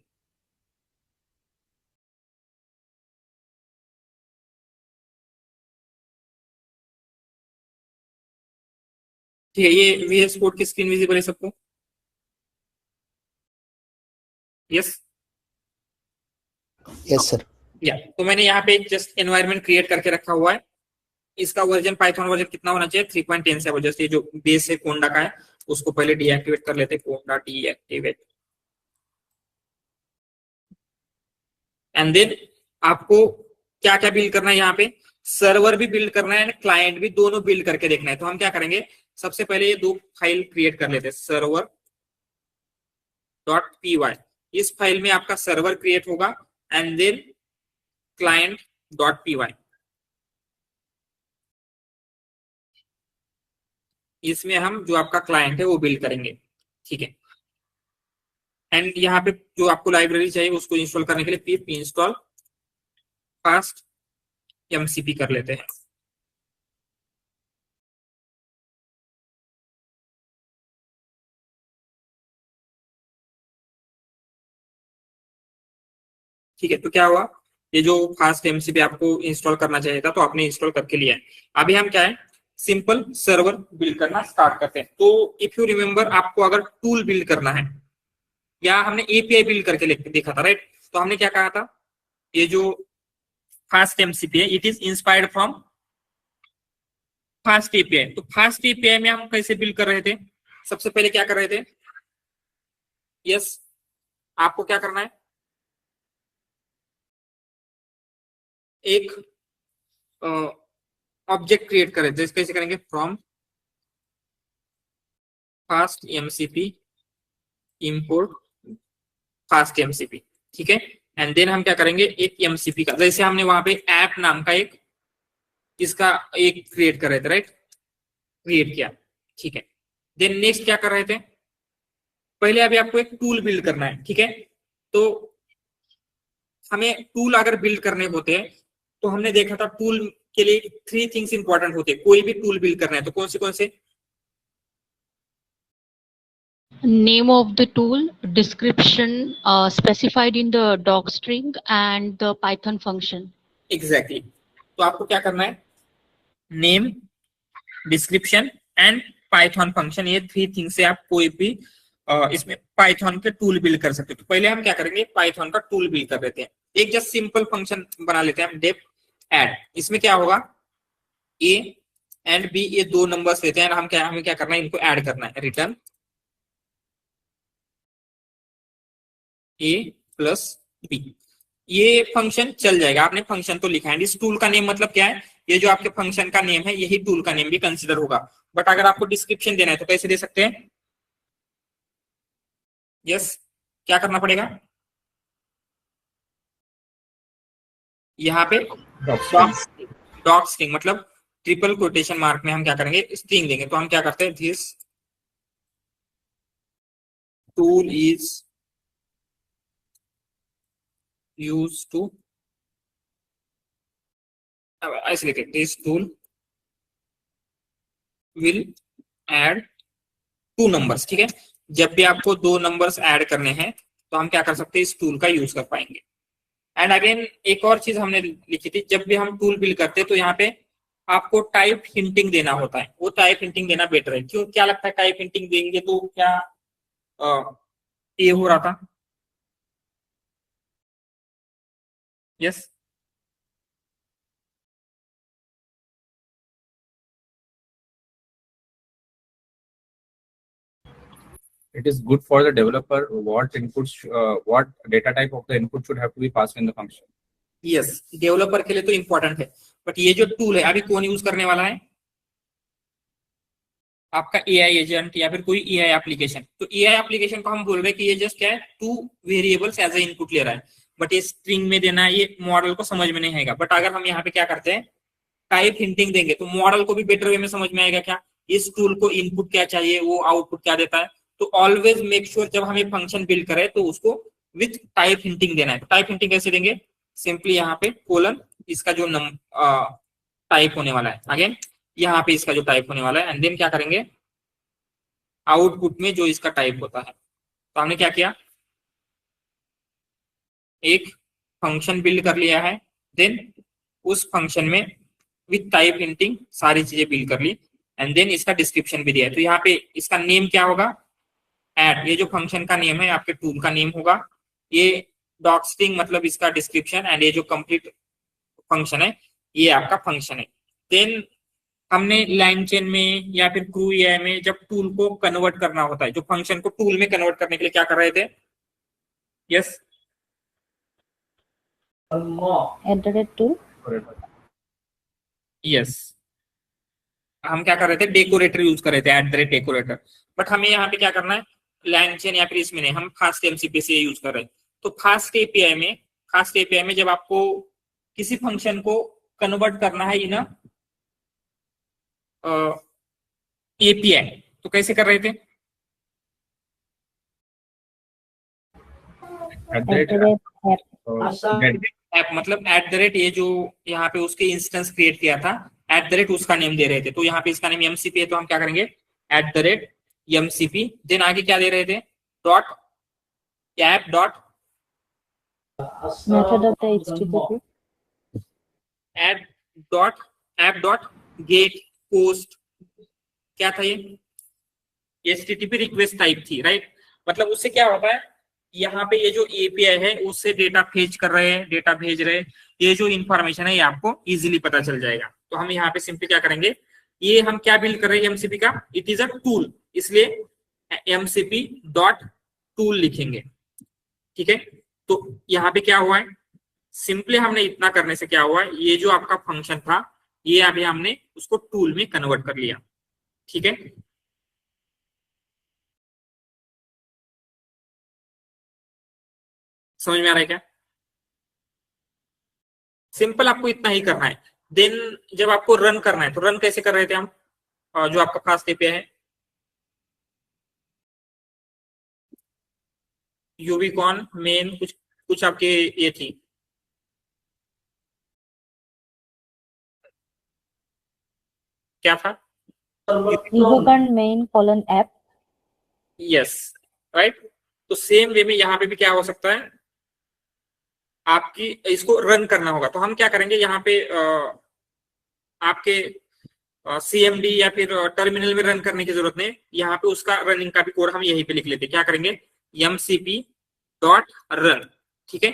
ठीक है, ये VS कोड की स्क्रीन विजिबल है सबको? Yes yes sir. या तो मैंने यहाँ पे एक जस्ट एनवायरनमेंट क्रिएट करके रखा हुआ है। इसका वर्जन पाइथन वर्जन कितना होना चाहिए, 3.10 से। जस्ट ये जो बेस है कोंडा का है उसको पहले डीएक्टिवेट कर लेते हैं, कोंडा डीएक्टिवेट। एंड देन आपको क्या क्या बिल्ड करना है, यहाँ पे सर्वर भी बिल्ड करना है एंड क्लाइंट भी, दोनों बिल्ड करके देखना है। तो हम क्या करेंगे, सबसे पहले ये दो फाइल क्रिएट कर लेते हैं, सर्वर .py। इस फाइल में आपका सर्वर क्रिएट होगा एंड देन client.py, इसमें हम जो आपका क्लाइंट है वो बिल्ड करेंगे। ठीक है, एंड यहाँ पे जो आपको लाइब्रेरी चाहिए उसको इंस्टॉल करने के लिए पिप इंस्टॉल फास्ट एमसीपी कर लेते हैं। ठीक है, तो क्या हुआ, ये जो फास्ट एमसीपी आपको इंस्टॉल करना चाहिए था तो आपने इंस्टॉल करके लिया है। अभी हम क्या है, सिंपल सर्वर बिल्ड करना स्टार्ट करते हैं। तो इफ यू रिमेंबर, आपको अगर टूल बिल्ड करना है, या हमने एपीआई बिल्ड करके देखा था, राइट? तो हमने क्या कहा था, ये जो फास्ट एमसीपी है it is inspired from fast API. तो फास्ट एपीआई में हम कैसे बिल्ड कर रहे थे, सबसे पहले क्या कर रहे थे, यस आपको क्या करना है, एक ऑब्जेक्ट क्रिएट करें। जैसे कैसे करेंगे, from fast MCP import fast MCP. ठीक है, एंड देन हम क्या करेंगे, एक एमसीपी का, जैसे हमने वहां पे ऐप नाम का एक इसका एक क्रिएट कर रहे थे, राइट? क्रिएट किया। ठीक है, देन नेक्स्ट क्या कर रहे थे, पहले अभी आपको एक टूल बिल्ड करना है। ठीक है, तो हमें टूल अगर बिल्ड करने होते हैं तो हमने देखा था टूल के लिए 3 थिंग्स इंपॉर्टेंट होते हैं। कोई भी टूल बिल्ड करना है तो कौन से? Name of the tool, description specified in the doc string, and the Python function. Exactly तो आपको क्या करना है, name, description and Python function, ये 3 थिंग्स से आप कोई भी इसमें पाइथन के टूल बिल्ड कर सकते हो। तो पहले हम क्या करेंगे, पाइथन का टूल बिल्ड कर लेते हैं। एक जस्ट सिंपल फंक्शन बना लेते हैं हम, डेफ ऐड। इसमें क्या होगा, ए एंड बी, ये 2 नंबर्स लेते हैं, हमें क्या करना है, इनको ऐड करना है। रिटर्न ए प्लस बी, ये फंक्शन चल जाएगा, आपने फंक्शन तो लिखा है। इस टूल का नेम मतलब क्या है, ये जो आपके फंक्शन का नेम है यही टूल का नेम भी कंसिडर होगा। बट अगर आपको डिस्क्रिप्शन देना है तो कैसे दे सकते हैं, यस क्या करना पड़ेगा, यहाँ पे डॉट स्ट्रिंग, मतलब ट्रिपल कोटेशन मार्क में हम क्या करेंगे, स्ट्रिंग देंगे। तो हम क्या करते हैं, this tool is use to, ऐसे लिखे, this tool will add 2 numbers. ठीक है, जब भी आपको 2 नंबर्स ऐड करने हैं तो हम क्या कर सकते हैं, इस टूल का यूज कर पाएंगे। एंड अगेन एक और चीज हमने लिखी थी, जब भी हम टूल बिल्ड करते हैं तो यहाँ पे आपको टाइप हिंटिंग देना होता है, वो टाइप हिंटिंग देना बेटर है। क्यों, क्या लगता है टाइप हिंटिंग देंगे तो क्या ये हो रहा था? Yes it is good for the developer what inputs what data type of the input should have to be passed in the function. Yes, developer के लिए तो इंपॉर्टेंट है, बट ये जो टूल है अभी कौन यूज करने वाला है? आपका एआई एजेंट या फिर कोई एआई एप्लीकेशन। तो एआई एप्लीकेशन को हम बोल रहे हैं कि ये जस्ट क्या है, 2 वेरिएबल्स एज ए इनपुट ले रहा है, बट ये स्ट्रिंग में देना ये मॉडल को समझ में नहीं आएगा। बट अगर हम यहाँ पे क्या करते हैं, टाइप हिंटिंग देंगे तो मॉडल को भी बेटर वे में समझ में आएगा क्या इस टूल को इनपुट क्या चाहिए, वो आउटपुट क्या देता है। तो ऑलवेज मेक श्योर जब हम एक फंक्शन बिल्ड करें तो उसको विथ टाइप हिंटिंग देना है। तो टाइप हिंटिंग कैसे देंगे? सिंपली यहाँ पे कोलन इसका जो टाइप होने वाला है, अगेन यहाँ पे इसका जो टाइप होने वाला है, एंड देन क्या करेंगे आउटपुट में जो इसका टाइप होता है। तो हमने क्या किया, एक फंक्शन बिल्ड कर लिया है, देन उस फंक्शन में विथ टाइप हिंटिंग सारी चीजें बिल्ड कर ली, एंड देन इसका डिस्क्रिप्शन भी दिया है। तो यहाँ पे इसका नेम क्या होगा, ऐड, ये जो फंक्शन का नेम है आपके टूल का नेम होगा, ये डॉक्स्ट्रिंग मतलब इसका डिस्क्रिप्शन, एंड ये जो कंप्लीट फंक्शन है ये आपका फंक्शन है। देन हमने लाइन चेन में या फिर क्रू एआई में जब टूल को कन्वर्ट करना होता है, जो फंक्शन को टूल में कन्वर्ट करने के लिए क्या कर रहे थे? यस, यस, हम क्या कर रहे थे, डेकोरेटर यूज कर रहे थे, @डेकोरेटर। बट हमें यहाँ पे क्या करना है, लाइन चेन या फिर इसमें नहीं, हम फास्ट एमसीपी से यूज कर रहे हैं। तो फास्ट एपीआई में जब आपको किसी फंक्शन को कन्वर्ट करना है इन एपीआई, तो कैसे कर रहे थे? ऐप मतलब ये जो यहाँ पे उसके इंस्टेंस क्रिएट किया था, उसका नेम दे रहे थे। तो यहाँ पे इसका नेम एमसीपी है, तो हम क्या करेंगे @MCP, देन आगे क्या दे रहे थे, app dot app dot get post, क्या था ये, HTTP रिक्वेस्ट टाइप थी, राइट। मतलब उससे क्या होता है, यहाँ पे ये जो एपीआई है उससे डेटा फेच कर रहे हैं, डेटा भेज रहे हैं, ये जो इंफॉर्मेशन है ये आपको इजीली पता चल जाएगा। तो हम यहाँ पे सिंपली क्या करेंगे, ये हम क्या बिल्ड कर रहे हैं एमसीपी का, इट इज अ टूल, इसलिए MCP डॉट टूल लिखेंगे, ठीक है। तो यहाँ पे क्या हुआ है, सिंपली हमने इतना करने से क्या हुआ है, ये जो आपका फंक्शन था ये अभी हमने उसको टूल में कन्वर्ट कर लिया, ठीक है। समझ में आ रहा है क्या? सिंपल आपको इतना ही करना है। देन जब आपको रन करना है तो रन कैसे कर रहे थे हम, जो आपका फास्ट एपीआई है, यूबीकॉन मेन कुछ आपके ये थी, क्या था, यूबीकॉन main colon app, yes, right. तो सेम वे में यहाँ पे भी क्या हो सकता है, आपकी इसको रन करना होगा। तो हम क्या करेंगे, यहाँ पे आपके CMD या फिर टर्मिनल में रन करने की जरूरत नहीं, यहाँ पे उसका रनिंग का भी कोड हम यहीं पे लिख लेते हैं। क्या करेंगे, MCP डॉट रन, ठीक है।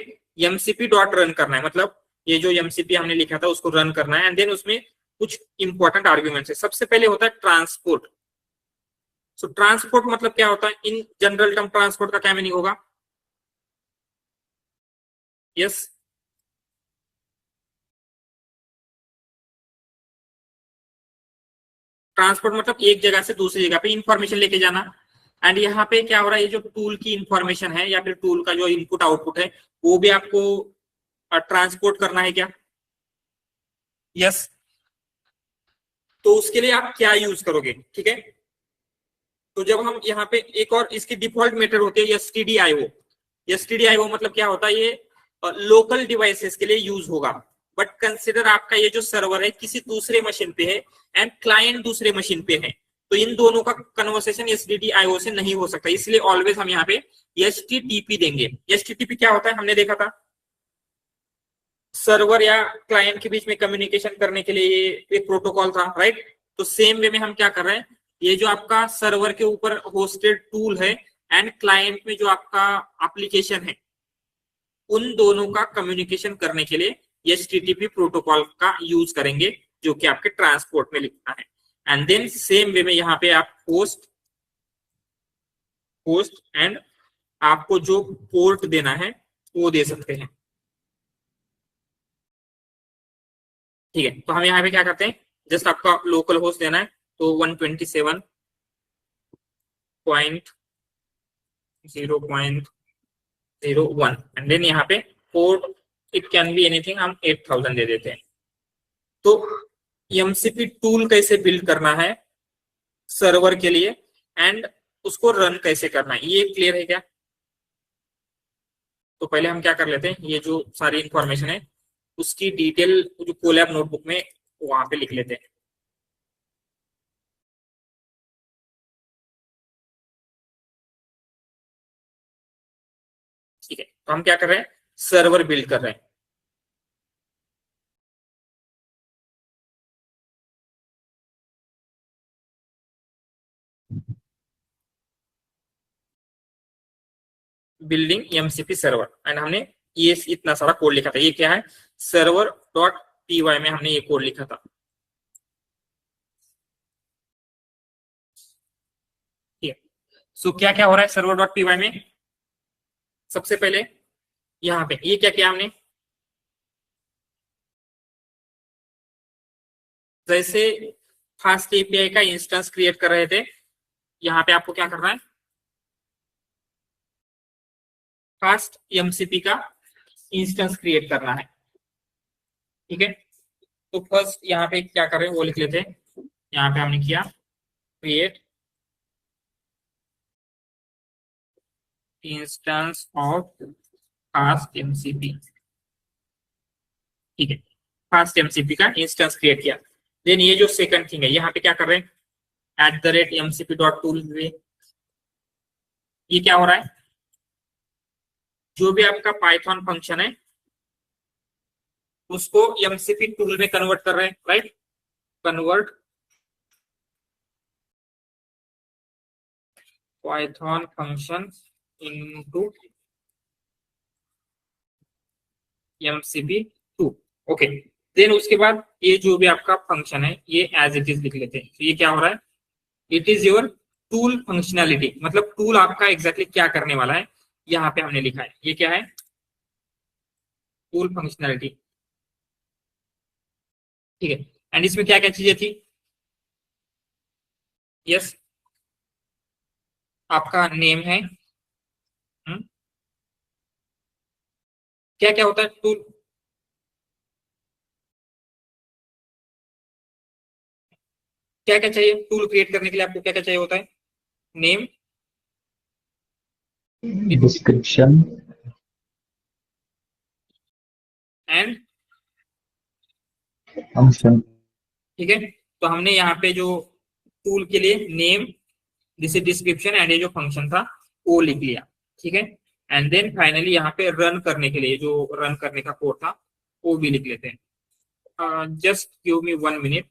MCP डॉट रन करना है, मतलब ये जो MCP हमने लिखा था उसको रन करना है, एंड देन उसमें कुछ इंपॉर्टेंट आर्ग्यूमेंट्स है। सबसे पहले होता है ट्रांसपोर्ट। सो ट्रांसपोर्ट मतलब क्या होता है, इन जनरल टर्म ट्रांसपोर्ट का क्या मीनिंग होगा, यस, ट्रांसपोर्ट मतलब एक जगह से दूसरी जगह पे इंफॉर्मेशन लेके जाना। एंड यहाँ पे क्या हो रहा है, ये जो टूल की इंफॉर्मेशन है या फिर टूल का जो इनपुट आउटपुट है वो भी आपको ट्रांसपोर्ट करना है क्या, यस। तो उसके लिए आप क्या यूज करोगे, ठीक है। तो जब हम यहाँ पे एक और इसकी डिफॉल्ट मेथड होती है STDIO। STDIO मतलब क्या होता है, ये लोकल डिवाइसेस के लिए यूज होगा। बट कंसिडर आपका ये जो सर्वर है किसी दूसरे मशीन पे है एंड क्लाइंट दूसरे मशीन पे है, तो इन दोनों का कन्वर्सेशन STDIO से नहीं हो सकता, इसलिए ऑलवेज हम यहाँ पे HTTP देंगे। HTTP क्या होता है, हमने देखा था सर्वर या क्लाइंट के बीच में कम्युनिकेशन करने के लिए ये एक प्रोटोकॉल था, राइट। तो सेम वे में हम क्या कर रहे हैं, ये जो आपका सर्वर के ऊपर होस्टेड टूल है एंड क्लाइंट में जो आपका एप्लीकेशन है, उन दोनों का कम्युनिकेशन करने के लिए HTTP प्रोटोकॉल का यूज करेंगे, जो कि आपके ट्रांसपोर्ट में लिखना है। एंड देन सेम वे में यहाँ पे आप होस्ट एंड आपको जो पोर्ट देना है वो दे सकते हैं, ठीक है। तो हम यहाँ पे क्या करते हैं, जस्ट आपका लोकल होस्ट देना है, तो 127.0.01 एंड देन यहाँ पे port it can be anything, हम 8000 दे देते हैं। तो MCP टूल कैसे बिल्ड करना है सर्वर के लिए एंड उसको रन कैसे करना है, ये क्लियर है क्या? तो पहले हम क्या कर लेते हैं, ये जो सारी इंफॉर्मेशन है उसकी डिटेल जो कोलैब नोटबुक में वहां पे लिख लेते हैं। ठीक है, तो हम क्या कर रहे हैं, सर्वर बिल्ड कर रहे हैं। बिल्डिंग MCP सर्वर एंड हमने ये इतना सारा कोड लिखा था, ये क्या है, सर्वर डॉट py में हमने ये कोड लिखा था। ठीक है, सो क्या क्या हो रहा है सर्वर डॉट py में, सबसे पहले यहाँ पे ये क्या किया हमने, जैसे फास्ट API का इंस्टेंस क्रिएट कर रहे थे, यहाँ पे आपको क्या करना है, फास्ट MCP का इंस्टेंस क्रिएट करना है। ठीक है, तो फर्स्ट यहाँ पे क्या कर रहे हैं वो लिख लेते हैं। यहाँ पे हमने किया create instance of fast MCP। ठीक है, फास्ट MCP का इंस्टेंस क्रिएट किया। देन ये जो सेकंड थिंग है, यहाँ पे क्या कर रहे हैं, @mcp.tool में ये क्या हो रहा है, जो भी आपका पाइथन फंक्शन है उसको MCP टूल में कन्वर्ट कर रहे हैं, right. Convert Python function into MCP2। Okay, then उसके बाद ये जो भी आपका फंक्शन है ये एज इट इज लिख लेते हैं। तो ये क्या हो रहा है, it is your tool functionality, मतलब टूल आपका एग्जैक्टली क्या करने वाला है, यहाँ पे हमने लिखा है। ये क्या है, टूल फंक्शनैलिटी। ठीक है, एंड इसमें क्या क्या चीजें थी, यस आपका नेम है, क्या क्या होता है टूल, क्या क्या चाहिए टूल क्रिएट करने के लिए, आपको क्या क्या चाहिए होता है, नेम, डिस्क्रिप्शन एंड फंक्शन। ठीक है, तो हमने यहाँ पे जो टूल के लिए name, this is description and ये जो फंक्शन था वो लिख लिया। ठीक है, एंड देन फाइनली यहाँ पे रन करने के लिए जो रन करने का कोड था वो भी लिख लेते हैं। Just give me 1 minute.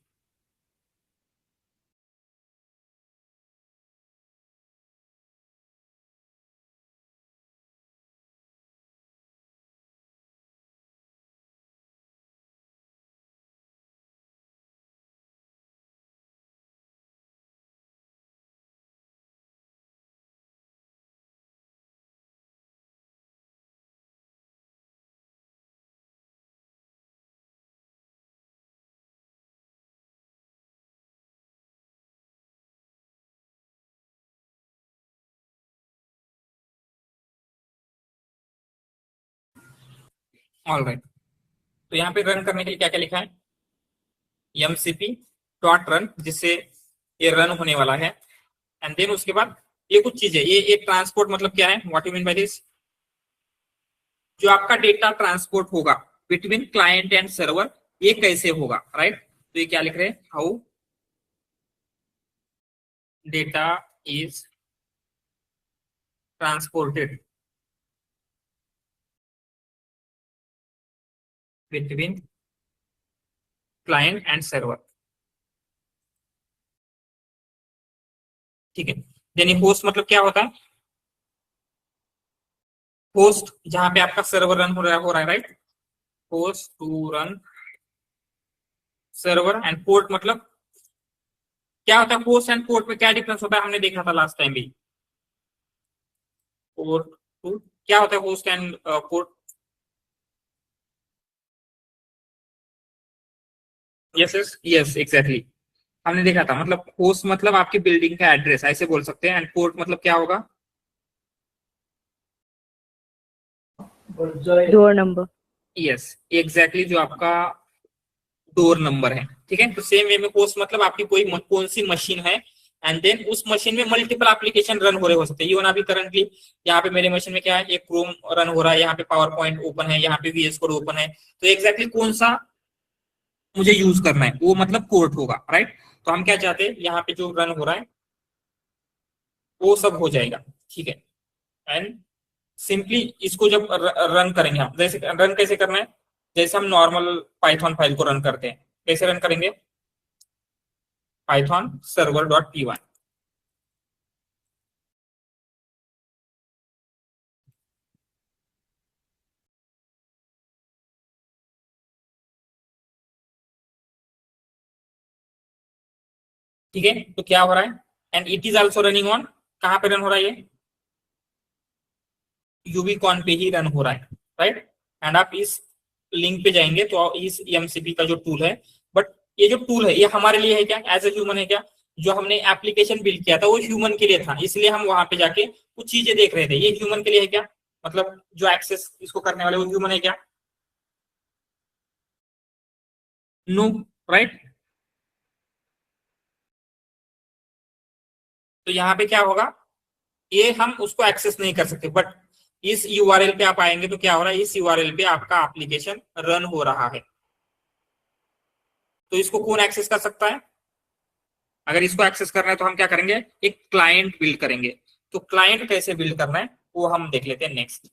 All right, तो यहाँ पे रन करने के लिए क्या क्या लिखा है, MCP डॉट रन, जिससे ये रन होने वाला है। एंड देन उसके बाद ये कुछ चीजें, ये एक ट्रांसपोर्ट मतलब क्या है, what you mean by this, जो आपका डेटा ट्रांसपोर्ट होगा बिटवीन क्लाइंट एंड सर्वर, ये कैसे होगा, राइट। तो ये क्या लिख रहे हैं, how data is transported between client and server, ठीक है। यानी होस्ट मतलब क्या होता है? होस्ट जहां पे आपका सर्वर रन हो रहा है, right. Host to run server, and port मतलब क्या होता है? होस्ट एंड पोर्ट में क्या डिफरेंस होता है? हमने देखा था लास्ट टाइम भी। पोर्ट टू क्या होता है? Host and port. Yes yes yes exactly, हमने देखा था। मतलब होस्ट मतलब आपकी बिल्डिंग का एड्रेस, ऐसे बोल सकते हैं। एंड पोर्ट मतलब क्या होगा? Door number. यस एग्जैक्टली, जो आपका डोर नंबर है, ठीक है। तो सेम वे में होस्ट मतलब आपकी कौन सी मशीन है, एंड देन उस मशीन में मल्टीपल एप्लीकेशन रन हो रहे हो सकते हैं। इवन अभी करंटली यहाँ पे मेरे मशीन में क्या है, एक क्रोम रन हो रहा है, यहाँ पे पावर पॉइंट ओपन है, यहाँ पे VS कोड ओपन है। तो एग्जैक्टली कौन सा मुझे यूज करना है, वो मतलब पोर्ट होगा, राइट। तो हम क्या चाहते हैं, यहाँ पे जो रन हो रहा है वो सब हो जाएगा, ठीक है। एंड सिंपली इसको जब रन करेंगे हम, जैसे रन कैसे करना है, जैसे हम नॉर्मल पाइथन फाइल को रन करते हैं, कैसे रन करेंगे? पाइथन सर्वर डॉट py, ठीक है। तो क्या हो रहा है, and it is also running on, कहां पे रन हो रहा है ये? यूबीकॉन पे ही रन हो रहा है, राइट। एंड आप इस लिंक पे जाएंगे तो इस EMCP का जो टूल है, बट ये जो टूल है ये हमारे लिए है क्या, एज ए ह्यूमन है क्या? जो हमने एप्लीकेशन बिल्ड किया था वो ह्यूमन के लिए था, इसलिए हम वहां पे जाके कुछ चीजें देख रहे थे। ये ह्यूमन के लिए है क्या? मतलब जो एक्सेस इसको करने वाले वो ह्यूमन है क्या? No, right. तो यहाँ पे क्या होगा, ये हम उसको एक्सेस नहीं कर सकते, बट इस URL पे आप आएंगे तो क्या हो रहा है, इस URL पे आपका एप्लीकेशन रन हो रहा है। तो इसको कौन एक्सेस कर सकता है? अगर इसको एक्सेस करना है तो हम क्या करेंगे, एक क्लाइंट बिल्ड करेंगे। तो क्लाइंट कैसे बिल्ड करना है वो हम देख लेते हैं नेक्स्ट।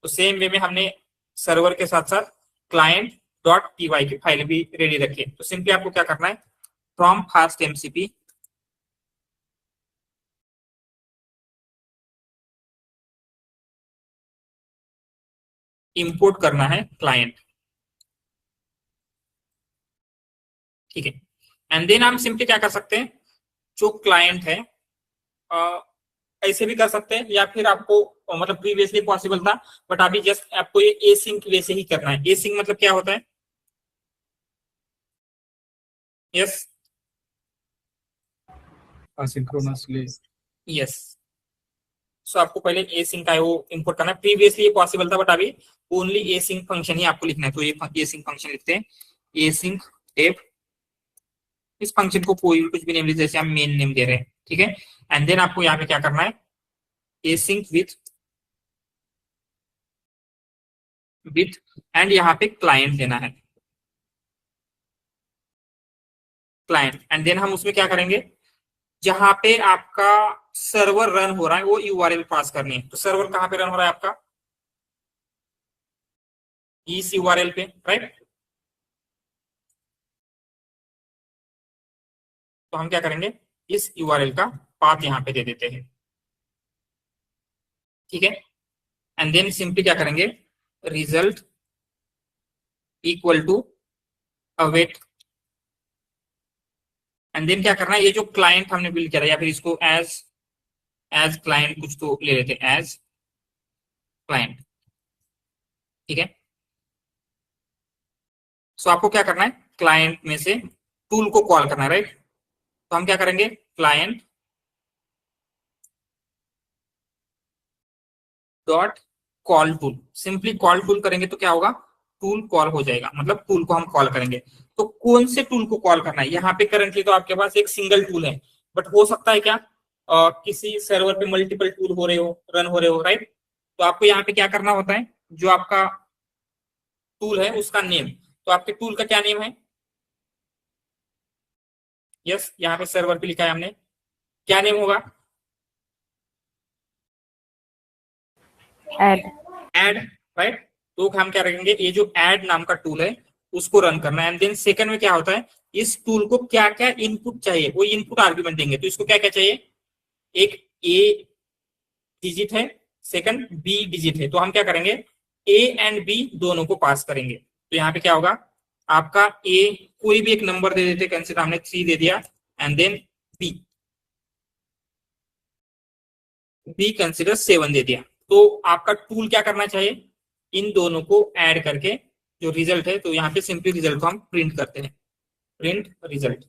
तो सेम वे में हमने सर्वर के साथ साथ क्लाइंट डॉट py की फाइल भी रेडी रखी है। तो सिंपली आपको क्या करना है, फ्रॉम फास्ट MCP इंपोर्ट करना है क्लाइंट, ठीक है। एंड देन हम सिंपली क्या कर सकते हैं, जो क्लाइंट है ऐसे भी कर सकते हैं, या फिर आपको मतलब प्रीवियसली पॉसिबल था, बट अभी जस्ट आपको ये एसिंक वैसे ही करना है। एसिंक मतलब क्या होता है? Yes asynchronously. यस, सो आपको पहले एसिंक का है वो इंपोर्ट करना है। प्रीवियसली ये पॉसिबल था, बट अभी ओनली एसिंक फंक्शन ही आपको लिखना है। तो ये एसिंक फंक्शन लिखते हैं, एसिंक एफ। इस फंक्शन को कोई कुछ भी नेम लीजिए, जैसे हम मेन नेम दे रहे हैं, ठीक है। एंड देन आपको यहाँ पे क्या करना है, एसिंक विथ एंड यहाँ पे क्लाइंट देना है, क्लाइंट। एंड देन हम उसमें क्या करेंगे, जहां पे आपका सर्वर रन हो रहा है वो URL पास करनी है। तो सर्वर कहां पे रन हो रहा है आपका? इस URL पे, राइट। तो हम क्या करेंगे, इस URL का पाथ यहाँ पे दे देते हैं, ठीक है। एंड देन सिंपली क्या करेंगे, result equal to await. And then क्या करना है, ये जो क्लाइंट हमने बिल्ड किया या फिर इसको एज क्लाइंट कुछ तो ले लेते हैं, एज क्लाइंट, ठीक है। सो आपको क्या करना है, क्लाइंट में से टूल को कॉल करना है, राइट। तो हम क्या करेंगे, client dot call tool. Simply call tool करेंगे तो क्या होगा, टूल कॉल हो जाएगा, मतलब टूल को हम कॉल करेंगे। तो कौन से टूल को कॉल करना है, यहाँ पे करंटली तो आपके पास एक सिंगल टूल है, बट हो सकता है क्या किसी सर्वर पे मल्टीपल टूल हो रहे हो, रन हो रहे हो, राइट। तो आपको यहाँ पे क्या करना होता है, जो आपका टूल है उसका नेम। तो आपके टूल का क्या नेम है? यस, यहाँ पे सर्वर पे लिखा है हमने, क्या नेम होगा? Add. Add, right. तो हम क्या करेंगे, ये जो ऐड नाम का टूल है उसको रन करना है। एंड देन सेकंड में क्या होता है, इस टूल को क्या क्या इनपुट चाहिए वो इनपुट आर्ग्यूमेंट देंगे। तो इसको क्या क्या चाहिए, एक ए डिजिट है, सेकंड बी डिजिट है। तो हम क्या करेंगे, ए एंड बी दोनों को पास करेंगे। तो यहाँ पे क्या होगा, आपका ए कोई भी एक नंबर दे देते, कंसिडर हमने 3 दे दिया, एंड देन बी कंसिडर 7 दे दिया। तो आपका टूल क्या करना चाहिए, इन दोनों को ऐड करके जो रिजल्ट है, तो यहाँ पे सिंपली रिजल्ट को हम प्रिंट करते हैं, प्रिंट रिजल्ट।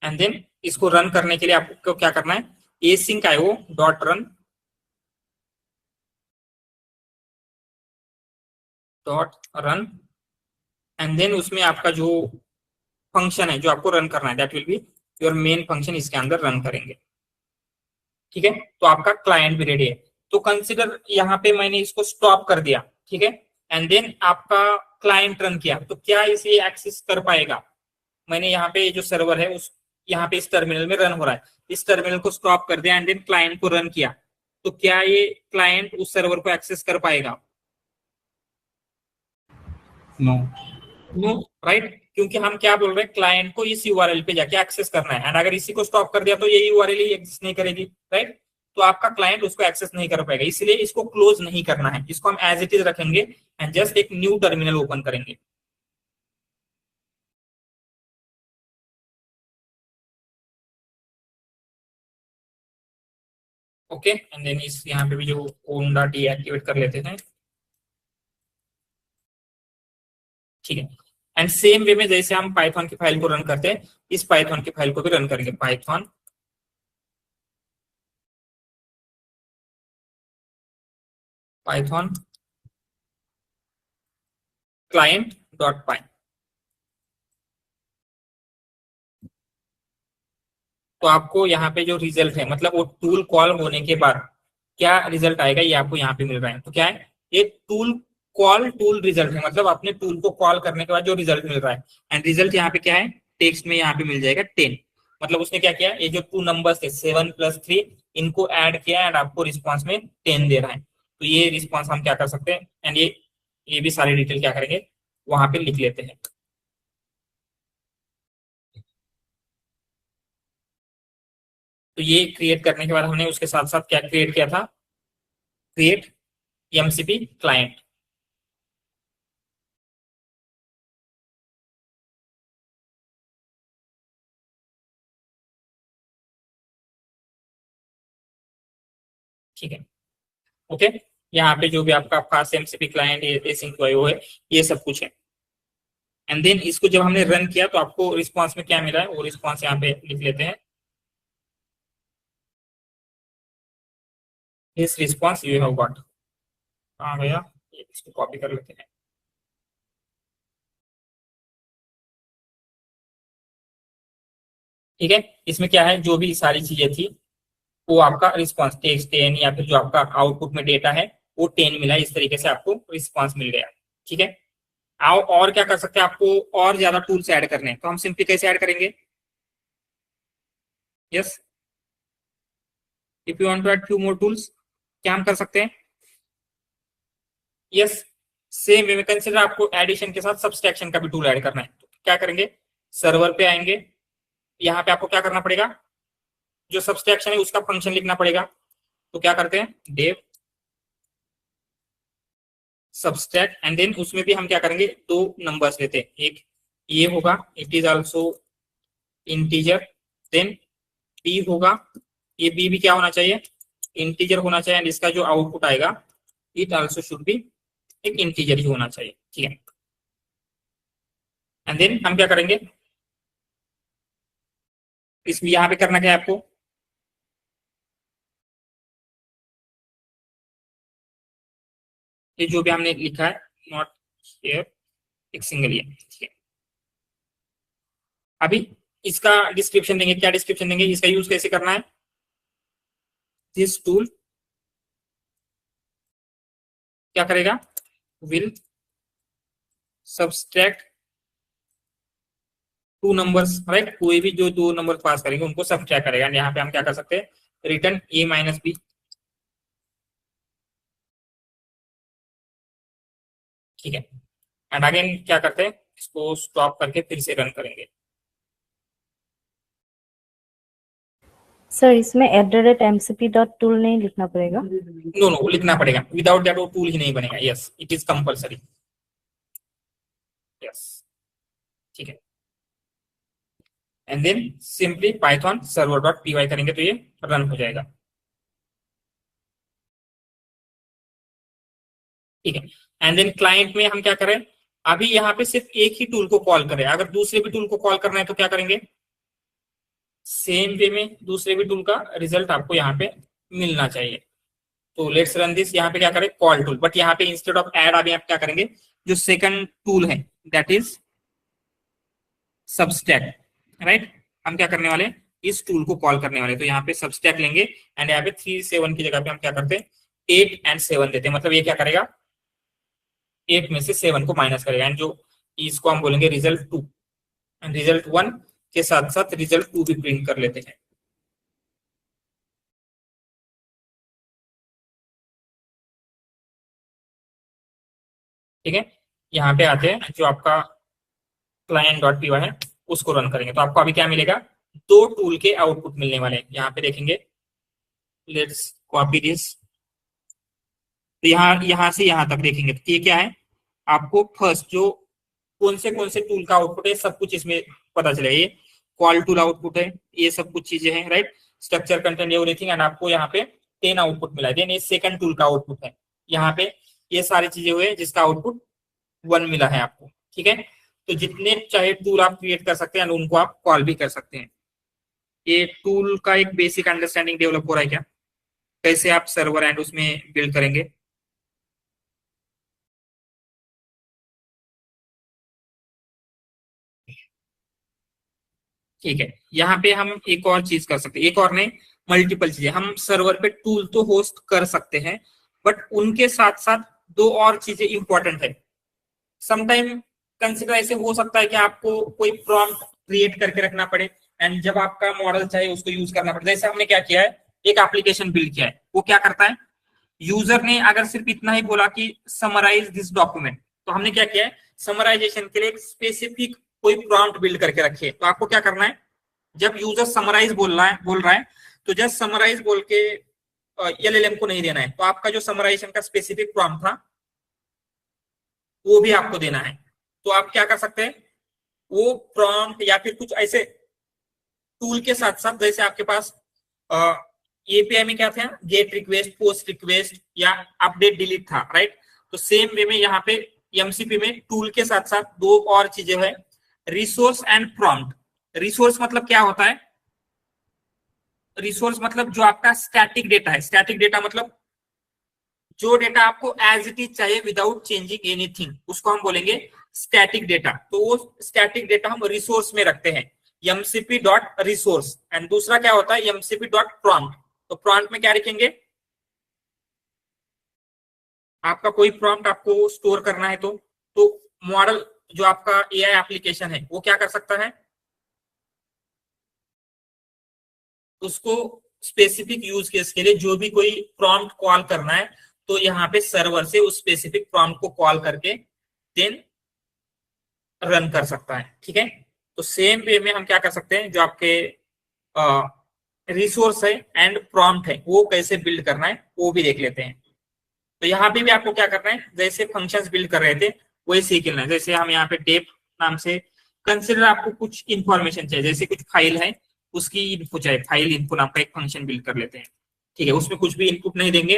एंड देन इसको रन करने के लिए आपको क्या करना है, async io dot run and then उसमें आपका जो फंक्शन है जो आपको रन करना है, that will be your main function, इसके अंदर रन करेंगे। ठीक है, तो आपका क्लाइंट भी रेडी है। तो कंसिडर यहाँ पे मैंने इसको स्टॉप कर दिया, ठीक है, एंड देन आपका क्लाइंट रन किया, तो क्या इसे एक्सेस कर पाएगा। मैंने यहाँ पे जो सर्वर है उस यहाँ पे इस टर्मिनल में रन हो रहा है, इस टर्मिनल को स्टॉप कर दिया एंड देन क्लाइंट को रन किया, तो क्या ये क्लाइंट उस सर्वर को एक्सेस कर पाएगा। नो नो, राइट, क्योंकि हम क्या बोल रहे हैं, क्लाइंट को इस यूआरएल पे जाके एक्सेस करना है, एंड अगर इसी को स्टॉप कर दिया तो ये यूआरएल ही एग्जिस्ट नहीं करेगी, राइट। तो आपका क्लाइंट उसको एक्सेस नहीं कर पाएगा, इसलिए इसको क्लोज नहीं करना है, इसको हम एज इट इज रखेंगे एंड जस्ट एक न्यू टर्मिनल ओपन करेंगे। ओके, एंड देन इस यहाँ पे भी जो कोंडा डीएक्टिवेट कर लेते हैं, ठीक है। एंड सेम वे में जैसे हम पाइथन की फाइल को रन करते हैं, इस पाइथन की फाइल को भी रन करेंगे, पाइथन क्लाइंट डॉट पाई। तो आपको यहाँ पे जो रिजल्ट है, मतलब वो टूल कॉल होने के बाद क्या रिजल्ट आएगा, ये आपको यहाँ पे मिल रहा है। तो क्या है, ये टूल कॉल टूल रिजल्ट है, मतलब अपने टूल को कॉल करने के बाद जो रिजल्ट मिल रहा है। एंड रिजल्ट यहाँ पे क्या है, टेक्स्ट में यहाँ पे मिल जाएगा 10। मतलब उसने क्या किया, ये जो 2 नंबर्स थे 7 + 3, इनको ऐड किया एंड आपको रिस्पॉन्स में 10 दे रहा है। तो ये रिस्पॉन्स हम क्या कर सकते हैं, एंड ये भी सारी डिटेल क्या करेंगे वहां पे लिख लेते हैं। तो ये क्रिएट करने के बाद हमने उसके साथ साथ क्या क्रिएट किया था, क्रिएट एमसीपी क्लाइंट। ठीक है, ओके, यहाँ पे जो भी आपका फास्ट एमसीपी क्लाइंट एसिंक है ये सब कुछ है। एंड देन इसको जब हमने रन किया तो आपको रिस्पांस में क्या मिला है, वो रिस्पांस यहाँ पे लिख लेते हैं, this response you have got. हाँ भैया, इसको कॉपी कर लेते हैं। ठीक है, इसमें क्या है, जो भी सारी चीजें थी वो आपका रिस्पांस टेक्स्ट 10 या फिर जो आपका आउटपुट में डेटा है वो 10 मिला, इस तरीके से आपको रिस्पांस मिल गया। ठीक है, आओ और क्या कर सकते हैं, आपको और ज्यादा टूल्स ऐड करने हैं, तो हम सिंपली कैसे ऐड करेंगे, yes, if you want to add few more tools, क्या हम कर सकते हैं, यस, सेम वे में कंसीडर आपको एडिशन के साथ सब्सट्रैक्शन का भी टूल ऐड करना है। तो क्या करेंगे, सर्वर पे आएंगे, यहाँ पे आपको क्या करना पड़ेगा, जो सब्सट्रैक्शन है उसका फंक्शन लिखना पड़ेगा। तो क्या करते हैं, डेव सब्सट्रैक्ट, एंड देन उसमें भी हम क्या करेंगे, 2 नंबर्स लेते हैं, एक ये होगा, it is also integer, then B होगा, ये बी भी क्या होना चाहिए, इंटीजर होना चाहिए, एंड इसका जो आउटपुट आएगा इट आल्सो शुड बी एक इंटीजर ही होना चाहिए। ठीक है, एंड देन हम क्या करेंगे, इसमें यहाँ पे करना क्या है आपको, ये जो भी हमने लिखा है नॉट हियर एक सिंगल ये, ठीक है। अभी इसका डिस्क्रिप्शन देंगे, क्या डिस्क्रिप्शन देंगे, इसका यूज कैसे करना है, दिस टूल क्या करेगा, विल सब्सट्रैक्ट 2 नंबर्स, राइट, कोई भी जो 2 नंबर पास करेंगे उनको सब्सट्रैक्ट करेगा। यहाँ पे हम क्या कर सकते हैं, रिटर्न a - b, ठीक है। एंड अगेन क्या करते हैं, इसको स्टॉप करके फिर से रन करेंगे। सर इसमें @mcp.tool नहीं लिखना पड़ेगा? नो लिखना पड़ेगा, विदाउट दैट वो टूल ही नहीं बनेगा। Yes it is compulsory. Yes ठीक है। And then simply Python server.py करेंगे तो ये रन हो जाएगा। ठीक है। एंड देन क्लाइंट में हम क्या करें, अभी यहाँ पे सिर्फ एक ही टूल को कॉल करें, अगर दूसरे भी टूल को कॉल करना है तो क्या करेंगे, सेम वे में दूसरे भी टूल का रिजल्ट आपको यहाँ पे मिलना चाहिए। तो लेट्स रन दिस। यहाँ पे क्या करें, कॉल टूल, बट यहाँ पे इंस्टेड ऑफ ऐड अभी आप क्या करेंगे, जो सेकंड टूल है दैट इज सबस्टैक, राइट। हम क्या करने वाले, इस टूल को कॉल करने वाले, तो यहाँ पे सबस्टैक लेंगे एंड यहाँ पे 3 7 की जगह पे हम क्या करते हैं 8 and 7 देते हैं। मतलब ये क्या करेगा, 8 में से 7 को माइनस करेगा एंड जो इसको हम बोलेंगे रिजल्ट 2, एंड रिजल्ट 1 के साथ साथ रिजल्ट 2 भी प्रिंट कर लेते हैं। ठीक है। यहाँ पे आते हैं, जो आपका client.py है उसको रन करेंगे तो आपको अभी क्या मिलेगा, 2 टूल के आउटपुट मिलने वाले हैं। यहाँ पे देखेंगे, लेट्स कॉपी दिस। तो यहाँ से यहाँ तक देखेंगे तो ये क्या है, आपको फर्स्ट जो कौन से टूल का आउटपुट है सब कुछ इसमें पता चलेगा। ये कॉल टूल आउटपुट है, ये सब कुछ चीजें हैं, right. Structure content everything, and आपको यहाँ पे 10 आउटपुट मिला है। देन ये सेकंड टूल का आउटपुट है, यहाँ पे ये सारी चीजें हुए जिसका आउटपुट 1 मिला है आपको। ठीक है। तो जितने चाहे टूल आप क्रिएट कर सकते हैं और उनको आप कॉल भी कर सकते हैं। ये टूल का एक बेसिक अंडरस्टैंडिंग डेवलप हो रहा है क्या, कैसे आप सर्वर एंड उसमें बिल्ड करेंगे। ठीक है। यहाँ पे हम एक और चीज कर सकते हैं, एक और नहीं मल्टीपल चीजें। हम सर्वर पे टूल तो होस्ट कर सकते हैं, बट उनके साथ साथ 2 और चीजें इंपॉर्टेंट है। समटाइम कंसिडर ऐसे हो सकता है कि आपको कोई प्रॉम्प्ट क्रिएट करके रखना पड़े एंड जब आपका मॉडल चाहे उसको यूज करना पड़े। जैसे हमने क्या किया है, एक एप्लीकेशन बिल्ड किया है, वो क्या करता है, यूजर ने अगर सिर्फ इतना ही बोला कि समराइज दिस डॉक्यूमेंट, तो हमने क्या किया है, समराइजेशन के लिए एक स्पेसिफिक कोई प्रॉम्प्ट बिल्ड करके रखिए। तो आपको क्या करना है, जब यूजर समराइज बोल रहा है तो जस्ट समराइज बोल के LLM को नहीं देना है, तो आपका जो समराइजेशन का स्पेसिफिक प्रॉम्प्ट था वो भी आपको देना है। तो आप क्या कर सकते हैं, वो प्रॉम्प्ट या फिर कुछ ऐसे टूल के साथ साथ, जैसे आपके पास API में क्या था, गेट रिक्वेस्ट, पोस्ट रिक्वेस्ट या अपडेट डिलीट था, राइट। तो सेम वे में यहाँ पे MCP में टूल के साथ साथ 2 और चीजें है, रिसोर्स एंड प्रॉम्प्ट। रिसोर्स मतलब क्या होता है, रिसोर्स मतलब जो आपका स्टैटिक डेटा है। स्टैटिक डेटा मतलब जो डेटा आपको एज इट इज चाहिए विदाउट चेंजिंग एनीथिंग, उसको हम बोलेंगे स्टैटिक डेटा। तो वो स्टैटिक डेटा हम रिसोर्स में रखते हैं, mcp.resource। एंड दूसरा क्या होता है, mcp.prompt। तो प्रॉम्प्ट में क्या लिखेंगे, आपका कोई प्रॉम्प्ट आपको स्टोर करना है तो मॉडल जो आपका AI एप्लीकेशन है वो क्या कर सकता है, उसको स्पेसिफिक यूज केस के लिए जो भी कोई प्रॉम्प्ट कॉल करना है तो यहाँ पे सर्वर से उस स्पेसिफिक प्रॉम्प्ट को कॉल करके देन रन कर सकता है। ठीक है। तो सेम वे में हम क्या कर सकते हैं, जो आपके रिसोर्स है एंड प्रॉम्प्ट है वो कैसे बिल्ड करना है वो भी देख लेते हैं। तो यहाँ पे भी आपको क्या करना है, जैसे फंक्शंस बिल्ड कर रहे थे वैसे ही करना है। जैसे हम यहाँ पे डेप नाम से कंसिडर आपको कुछ इंफॉर्मेशन चाहिए, जैसे कुछ फाइल है उसकी इनपु चाहिए, फाइल इनपु नाम का एक फंक्शन बिल्ड कर लेते हैं। ठीक है। उसमें कुछ भी इनपुट नहीं देंगे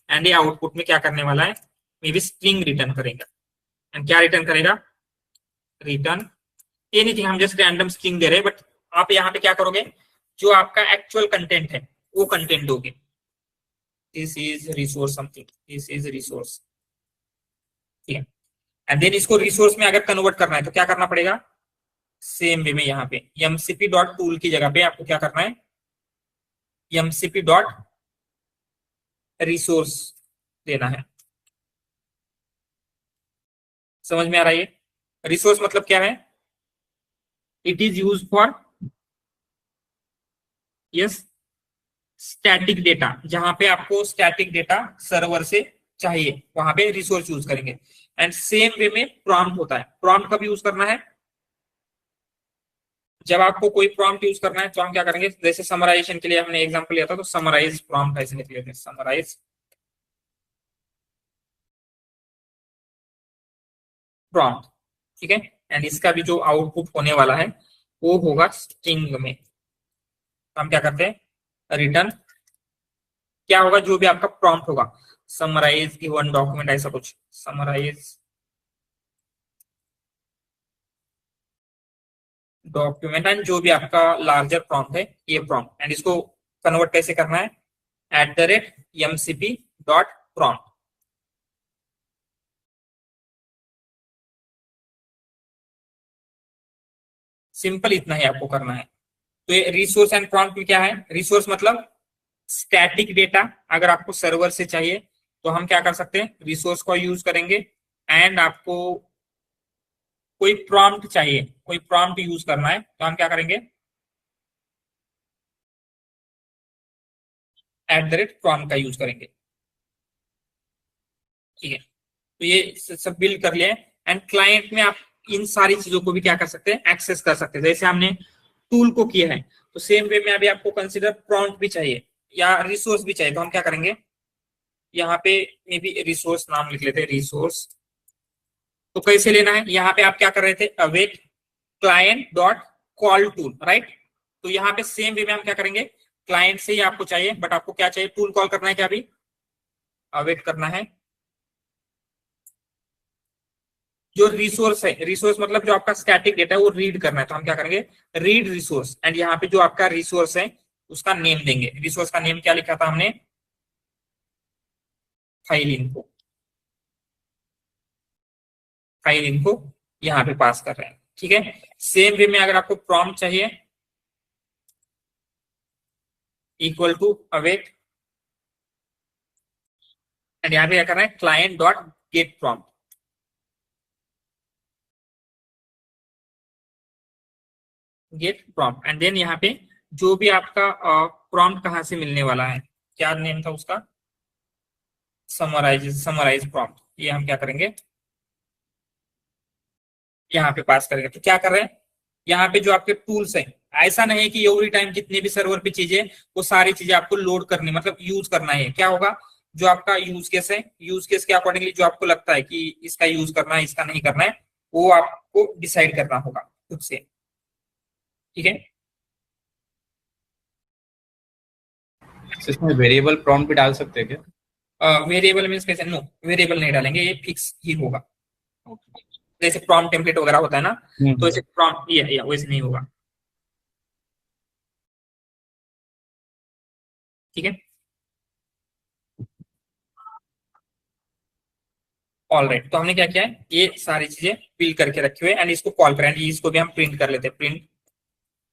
एंड ये आउटपुट में क्या करने वाला है, मे बी स्ट्रिंग रिटर्न करेगा। एंड क्या रिटर्न करेगा, रिटर्न एनीथिंग। हम जस्ट रैंडम स्ट्रिंग दे रहे हैं, बट आप यहाँ पे क्या करोगे, जो आपका एक्चुअल कंटेंट है वो कंटेंट दोगे। This is resource something, this is resource. ठीक है। एंड देन इसको रिसोर्स में अगर कन्वर्ट करना है तो क्या करना पड़ेगा, सेम वे में यहाँ पे mcp.tool की जगह पे आपको क्या करना है, mcp.resource देना है। समझ में आ रहा है, रिसोर्स मतलब क्या है, it is use for yes static data. जहां पे आपको स्टैटिक डेटा सर्वर से चाहिए वहां पे रिसोर्स यूज करेंगे। एंड सेम वे में प्रॉम्प्ट होता है। प्रॉम्प्ट कब यूज करना है? जब आपको कोई प्रॉम्प्ट यूज करना है तो हम क्या करेंगे, जैसे समराइजेशन के लिए हमने एग्जांपल लिया था, तो समराइज प्रॉम्प्ट ऐसे लिख लेते हैं, समराइज प्रॉम्प्ट, ठीक है। एंड इसका भी जो आउटपुट होने वाला है वो होगा स्ट्रिंग में। तो हम क्या करते हैं, रिटर्न क्या होगा, जो भी आपका प्रॉम्प्ट होगा, समराइज गिवन डॉक्यूमेंट ऐसा कुछ, समराइज डॉक्यूमेंट एंड जो भी आपका लार्जर प्रॉम्प्ट है ये प्रॉम्प्ट, एंड इसको कन्वर्ट कैसे करना है, @mcp.prompt। सिंपल इतना ही आपको करना है। तो ये रिसोर्स एंड प्रॉम्प्ट में क्या है, रिसोर्स मतलब स्टैटिक डेटा, अगर आपको सर्वर से चाहिए तो हम क्या कर सकते हैं, रिसोर्स को यूज करेंगे। एंड आपको कोई प्रॉम्प्ट चाहिए, कोई प्रॉम्प्ट यूज करना है तो हम क्या करेंगे, @prompt का यूज करेंगे, ठीक है। तो ये सब बिल्ड कर लिया है। एंड क्लाइंट में आप इन सारी चीजों को भी क्या कर सकते हैं, एक्सेस कर सकते हैं। जैसे हमने टूल को किया है तो सेम वे में अभी आपको कंसीडर प्रॉम्प्ट भी चाहिए या रिसोर्स भी चाहिए, तो हम क्या करेंगे, यहाँ पे मे बी रिसोर्स नाम लिख लेते हैं, रिसोर्स। तो कैसे लेना है, यहाँ पे आप क्या कर रहे थे, await client dot call tool, right. तो यहाँ पे सेम वे में हम क्या करेंगे, क्लाइंट से ही आपको चाहिए, बट आपको क्या चाहिए, टूल कॉल करना है, क्या अभी अवेट करना है। जो रिसोर्स है, रिसोर्स मतलब जो आपका स्टैटिक डेटा है वो रीड करना है, तो हम क्या करेंगे, रीड रिसोर्स। एंड यहाँ पे जो आपका रिसोर्स है उसका नेम देंगे। रिसोर्स का नेम क्या लिखा था हमने, फाइल इनको, फाइल इनको यहाँ पे पास कर रहे हैं, ठीक है। सेम वे में अगर आपको प्रॉम्प्ट चाहिए, इक्वल टू अवेट, एंड यहाँ पे क्या करना है, client dot get prompt, get prompt. And then यहाँ पे जो भी आपका प्रॉम्प्ट कहाँ से मिलने वाला है, क्या नेम था उसका, समराइज प्रॉम्प्ट, ये हम क्या करेंगे, यहाँ पे पास करेंगे। तो क्या कर रहे हैं, यहाँ पे जो आपके टूल्स हैं, ऐसा नहीं है कि एवरी टाइम जितने भी सर्वर पे चीजें वो सारी चीजें आपको लोड करनी, मतलब यूज करना है। क्या होगा, जो आपका यूज केस है, यूज केस के अकॉर्डिंगली जो आपको लगता है कि इसका यूज करना है, इसका नहीं करना है, वो आपको डिसाइड करना होगा खुद से, ठीक है। इसमें वेरिएबल प्रॉम्प्ट भी डाल सकते हैं क्या? वेरिएबल मीन्स कैसे, नो वेरिएबल नहीं डालेंगे, ये फिक्स ही होगा। जैसे प्रॉम्प्ट टेम्पलेट वगैरह होता है ना, तो ऐसे प्रॉम्प्ट ये वैसे नहीं होगा, ठीक है। ऑल राइट, तो हमने क्या किया है, ये सारी चीजें फिल करके रखे हुए, एंड इसको कॉल करें, इसको भी हम प्रिंट कर लेते हैं, print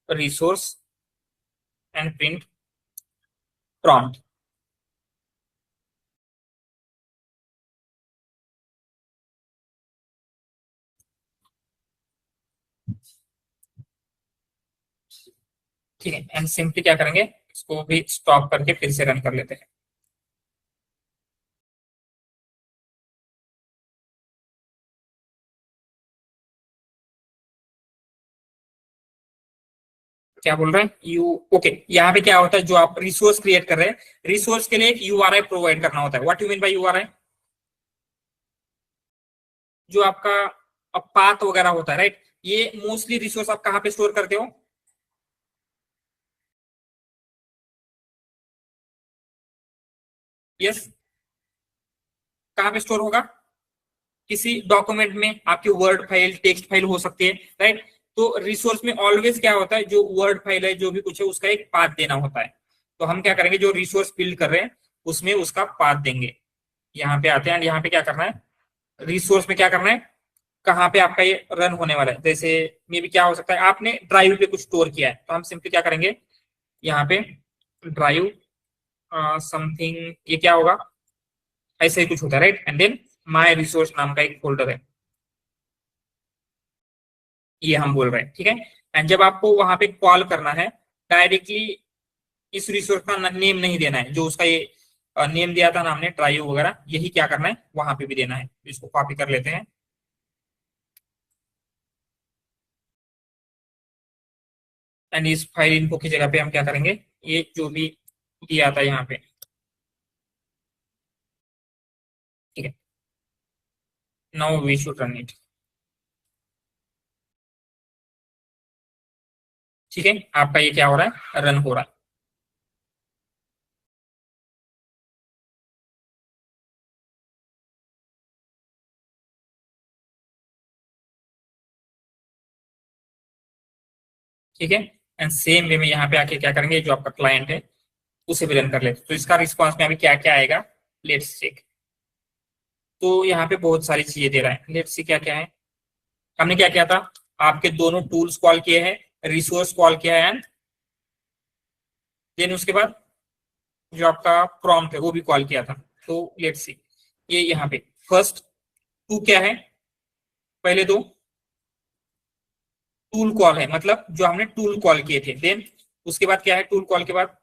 resource and print prompt, ठीक है। एंड सिंपली क्या करेंगे, इसको भी स्टॉप करके फिर से रन कर लेते हैं। क्या बोल रहे हैं, यू ओके। यहाँ पे क्या होता है, जो आप रिसोर्स क्रिएट कर रहे हैं, रिसोर्स के लिए एक यूआरआई प्रोवाइड करना होता है। What you mean bye URI, जो आपका पाथ वगैरह होता है, राइट। ये मोस्टली रिसोर्स आप कहाँ पे स्टोर करते हो, यस, कहाँ पे स्टोर होगा, किसी डॉक्यूमेंट में, आपकी वर्ड फाइल, टेक्स्ट फाइल हो सकती है, राइट। तो रिसोर्स में ऑलवेज क्या होता है, जो वर्ड फाइल है, जो भी कुछ है, उसका एक पाथ देना होता है। तो हम क्या करेंगे, जो रिसोर्स बिल्ड कर रहे हैं उसमें उसका पाथ देंगे। यहाँ पे आते हैं, यहाँ पे क्या करना है, रिसोर्स में क्या करना है, कहाँ पे आपका ये रन होने वाला है। जैसे मे भी क्या हो सकता है, आपने ड्राइव पे कुछ स्टोर किया है, तो हम सिंपली क्या करेंगे, यहाँ पे ड्राइव समथिंग, ये क्या होगा, ऐसे ही कुछ होता है, right. And then my resource नाम का एक फोल्डर है, ये हम बोल रहे हैं, ठीक है। एंड जब आपको वहां पे कॉल करना है, डायरेक्टली इस रिसोर्स का नेम नहीं देना है, जो उसका ये नेम दिया था ना हमने ट्राइयो वगैरह, यही क्या करना है वहां पे भी देना है। इसको कॉपी कर लेते हैं। एंड इस फाइल इनको की जगह पे हम क्या करेंगे, ये जो भी दिया था यहाँ पे, ठीक है, now we should run it. ठीक है, आपका ये क्या हो रहा है, रन हो रहा है। ठीक है, एंड सेम वे में यहाँ पे आके क्या करेंगे, जो आपका क्लाइंट है उसे भी रन कर लेते। तो इसका रिस्पॉन्स में अभी क्या क्या आएगा, लेट्स चेक। तो यहाँ पे बहुत सारी चीजें दे रहा है, लेट्स सी क्या क्या है। हमने क्या किया था, आपके दोनों टूल्स कॉल किए हैं, रिसोर्स कॉल किया है, एंड देन उसके बाद जो आपका प्रॉम्प्ट है वो भी कॉल किया था। तो लेट्स सी, ये यहाँ पे फर्स्ट टू क्या है, पहले दो टूल कॉल है, मतलब जो हमने टूल कॉल किए थे। देन उसके बाद क्या है, टूल कॉल के बाद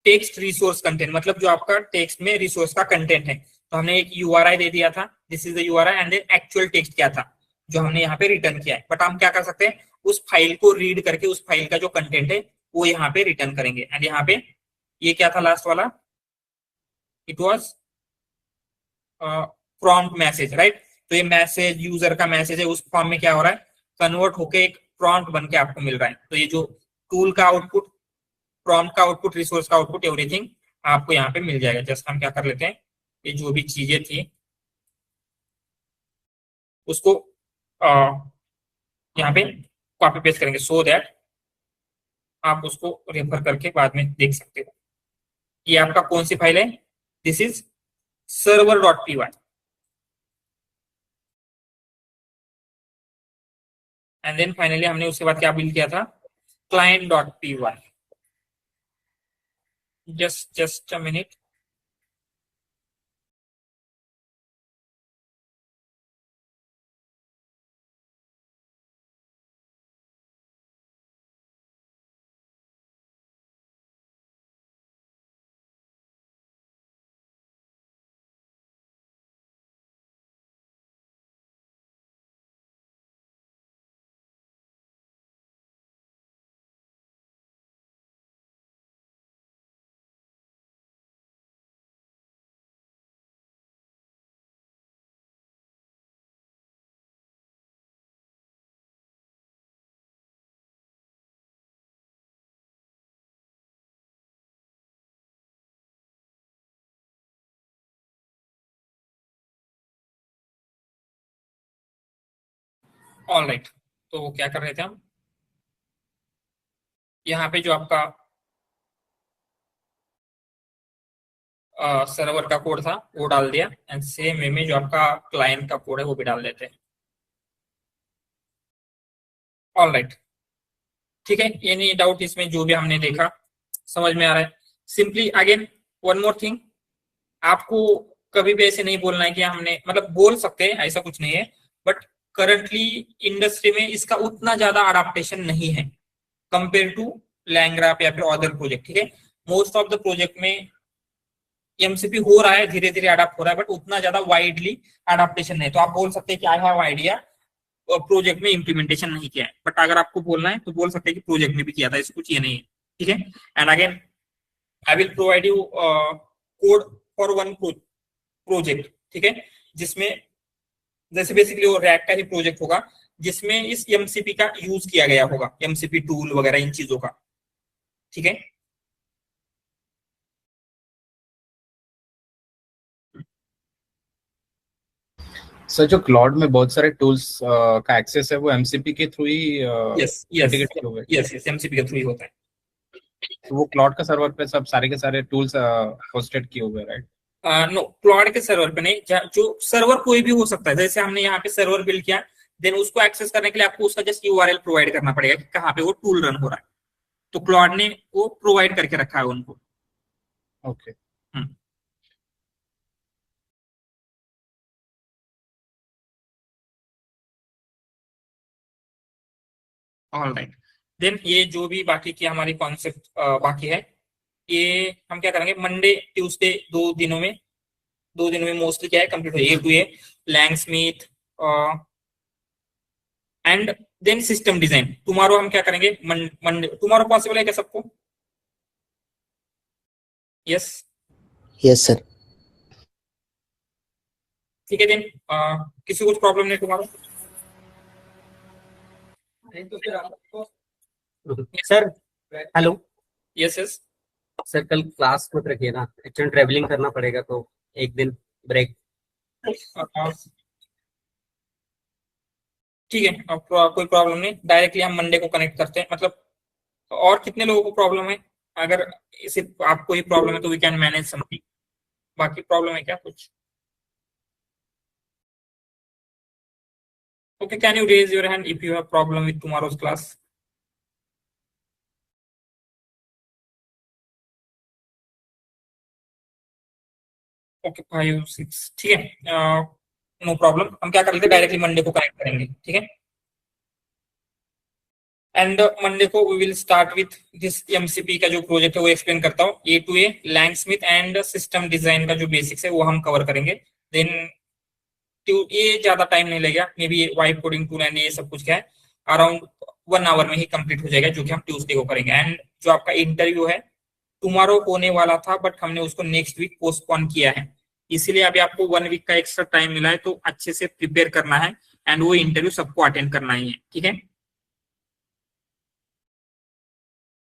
टेक्स्ट रिसोर्स कंटेंट, मतलब जो आपका टेक्स्ट में रिसोर्स का कंटेंट है। तो हमने एक यूआरआई दे दिया था, this is the URI, and then actual text क्या था जो हमने यहाँ पे रिटर्न किया है। बट हम क्या कर सकते हैं, उस फाइल को रीड करके उस फाइल का जो कंटेंट है वो यहाँ पे रिटर्न करेंगे। एंड यहाँ पे ये क्या था लास्ट वाला, it was prompt message, right. तो ये मैसेज यूजर का मैसेज है, उस फॉर्म में क्या हो रहा है, कन्वर्ट होके एक प्रॉम्प्ट बन के आपको मिल रहा है। तो ये जो टूल का आउटपुट, प्रॉम्प्ट का आउटपुट, रिसोर्स का आउटपुट, एवरीथिंग आपको यहाँ पे मिल जाएगा। जस्ट हम क्या कर लेते हैं, ये जो भी चीजें थी उसको यहाँ पे कॉपी पेस्ट करेंगे, सो दैट आप उसको रेफर करके बाद में देख सकते हो। ये आपका कौन सी फाइल है, this is server.py। And then finally हमने उसके बाद क्या बिल्ड किया था, client.py। just a minute। All right, तो क्या कर रहे थे हम, यहाँ पे जो आपका सर्वर का कोड था वो डाल दिया, एंड सेम वे में जो आपका क्लाइंट का कोड है वो भी डाल देते हैं। ऑल राइट, ठीक है, एनी डाउट इसमें, जो भी हमने देखा समझ में आ रहा है। Simply again one more thing, आपको कभी भी ऐसे नहीं बोलना है कि हमने, मतलब बोल सकते हैं ऐसा कुछ नहीं है, बट करंटली इंडस्ट्री में इसका उतना ज्यादा अडाप्टेशन नहीं है कंपेयर टू लैंग्राफ या फिर अदर प्रोजेक्ट। ठीक है, मोस्ट ऑफ द प्रोजेक्ट में एमसीपी हो रहा है, धीरे धीरे अडाप्ट हो रहा है, बट उतना ज्यादा वाइडली अडाप्टेशन नहीं। तो आप बोल सकते हैं कि आई हैव आइडिया, प्रोजेक्ट में इंप्लीमेंटेशन नहीं किया है, बट अगर आपको बोलना है तो बोल सकते हैं कि प्रोजेक्ट में भी किया था, इससे कुछ ये नहीं है। ठीक है, and again I will provide you code for one project, ठीक है, जिसमें जैसे बेसिकली वो रैक का ही प्रोजेक्ट होगा जिसमें इस एमसीपी का यूज किया गया होगा, एमसीपी टूल वगैरह इन चीजों का। ठीक है, सर जो क्लाउड में बहुत सारे टूल्स का एक्सेस है वो एमसीपी के थ्रू ही यस इंटीग्रेट किए हुए हैं। यस एमसीपी के थ्रू ही होता है। तो वो क्लाउड का सर्वर पे सब सारे के सारे टूल्स होस्टेड किए हुए हैं, राइट? नो, क्लाउड के सर्वर पे नहीं, जो सर्वर कोई भी हो सकता है। जैसे हमने यहाँ पे सर्वर बिल्ड किया, देन उसको एक्सेस करने के लिए आपको उसका जस्ट यूआरएल प्रोवाइड करना पड़ेगा कि कहाँ पे वो टूल रन हो रहा है। तो क्लाउड ने वो प्रोवाइड करके रखा है उनको। ओके, ऑल राइट, देन ये जो भी बाकी की हमारी कॉन्सेप्ट बाकी है ये हम क्या करेंगे, मंडे ट्यूसडे 2 दिनों में मोस्टली क्या है कंप्लीट हो जाए, A to A, LangSmith and then system design. Tomorrow हम क्या करेंगे, मंडे। टुमारो पॉसिबल है क्या सबको? Yes yes sir. ठीक है देन, किसी को कुछ प्रॉब्लम नहीं tomorrow? Sir hello. Yes yes. Sir कल क्लास मत रखिए ना, एक्चुअली ट्रेवलिंग करना पड़ेगा तो एक दिन ब्रेक। ठीक है, अब कोई प्रॉब्लम नहीं, डायरेक्टली हम मंडे को कनेक्ट करते हैं। मतलब और कितने लोगों को प्रॉब्लम है? अगर सिर्फ आपको ही प्रॉब्लम है तो वी कैन मैनेज समथिंग। बाकी प्रॉब्लम है क्या कुछ? Okay, can you raise your hand if you have problem with tomorrow's class? Okay 5 6, ठीक है, नो प्रॉब्लम। हम क्या कर लेते हैं, डायरेक्टली मंडे को कनेक्ट करेंगे, ठीक है। एंड मंडे को we will start with this MCP का जो प्रोजेक्ट है वो एक्सप्लेन करता हूँ। A to A, LangSmith and system design का जो बेसिक्स है वो हम कवर करेंगे। देन ये ज्यादा टाइम नहीं लगेगा, may be vibe coding tool and ये सब कुछ क्या है अराउंड 1 आवर में ही कंप्लीट हो जाएगा, जो कि हम ट्यूसडे को करेंगे। एंड जो आपका इंटरव्यू है टुमारो होने वाला था, बट हमने उसको नेक्स्ट वीक पोस्टपोन किया है, इसीलिए अभी आपको 1 वीक का एक्स्ट्रा टाइम मिला है, तो अच्छे से प्रिपेयर करना है एंड वो इंटरव्यू सबको अटेंड करना ही है, ठीक है।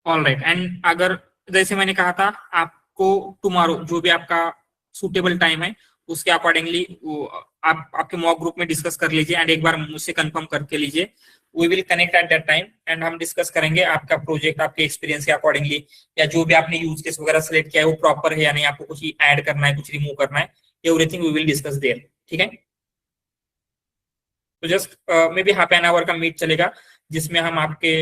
ऑल राइट, एंड अगर जैसे मैंने कहा था आपको टुमारो जो भी आपका सुटेबल टाइम है उसके अकॉर्डिंगली आप आपके मॉक ग्रुप में डिस्कस कर लीजिए एंड एक बार मुझसे कंफर्म करके लीजिए। We will connect at that time and हम डिस्कस करेंगे आपका प्रोजेक्ट आपके एक्सपीरियंस के अकॉर्डिंगली, या जो भी आपने यूज केस वगैरह सेलेक्ट किया है वो प्रॉपर है या नहीं, आपको कुछ ऐड करना है, कुछ रिमूव करना है, everything we will discuss there, ठीक है। तो just maybe half an hour का मीट चलेगा, जिसमें हम आपके